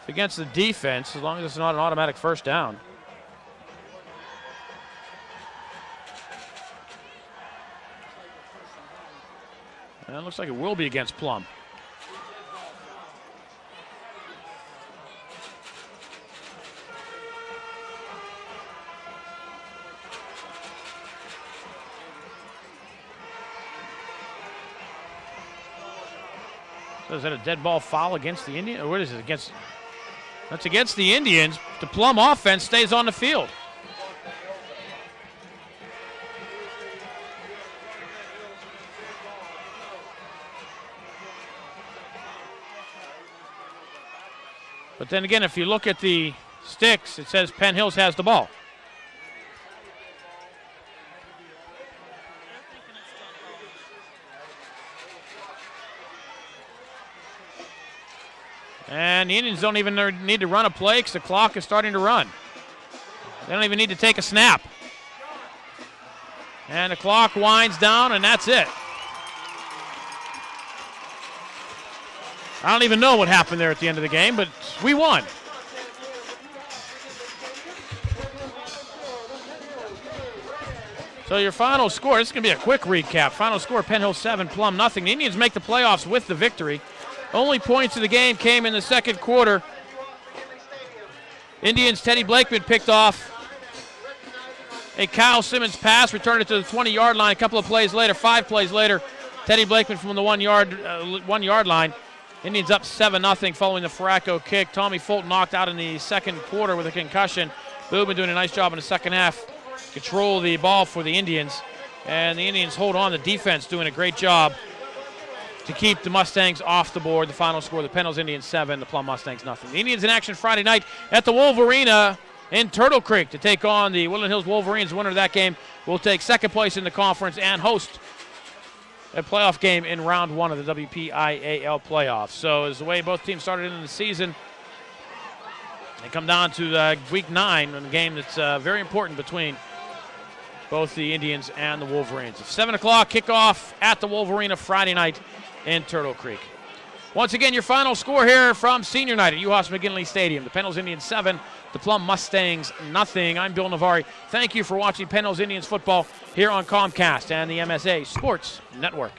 Against the defense, as long as it's not an automatic first down. And it looks like it will be against Plum. So is that a dead ball foul against the Indians? Or what is it against? That's against the Indians. The Plum offense stays on the field. But then again, if you look at the sticks, it says Penn Hills has the ball. And the Indians don't even need to run a play because the clock is starting to run. They don't even need to take a snap. And the clock winds down, and that's it. I don't even know what happened there at the end of the game, but we won. So your final score, this is going to be a quick recap. Final score, Penn Hills 7, Plum nothing. The Indians make the playoffs with the victory. Only points of the game came in the second quarter. Indians' Teddy Blakeman picked off a Kyle Simmons pass, returned it to the 20-yard line. A couple of plays later, 5 plays later, Teddy Blakeman from the 1 yard line. Indians up 7-0 following the Farraco kick. Tommy Fulton knocked out in the second quarter with a concussion. Boobin doing a nice job in the second half. Control the ball for the Indians. And the Indians hold on. The defense doing a great job to keep the Mustangs off the board. The final score, the Penn Hills Indians 7, the Plum Mustangs nothing. The Indians in action Friday night at the Wolverina in Turtle Creek to take on the Woodland Hills Wolverines. Winner of that game will take second place in the conference and host a playoff game in round 1 of the WPIAL playoffs. So as the way both teams started in the season, they come down to week 9 in a game that's very important between both the Indians and the Wolverines. It's 7 o'clock kickoff at the Wolverina Friday night in Turtle Creek. Once again, your final score here from senior night at UHAS McGinley Stadium. The Penn Hills Indians 7, the Plum Mustangs nothing. I'm Bill Navari. Thank you for watching Penn Hills Indians football here on Comcast and the MSA Sports Network.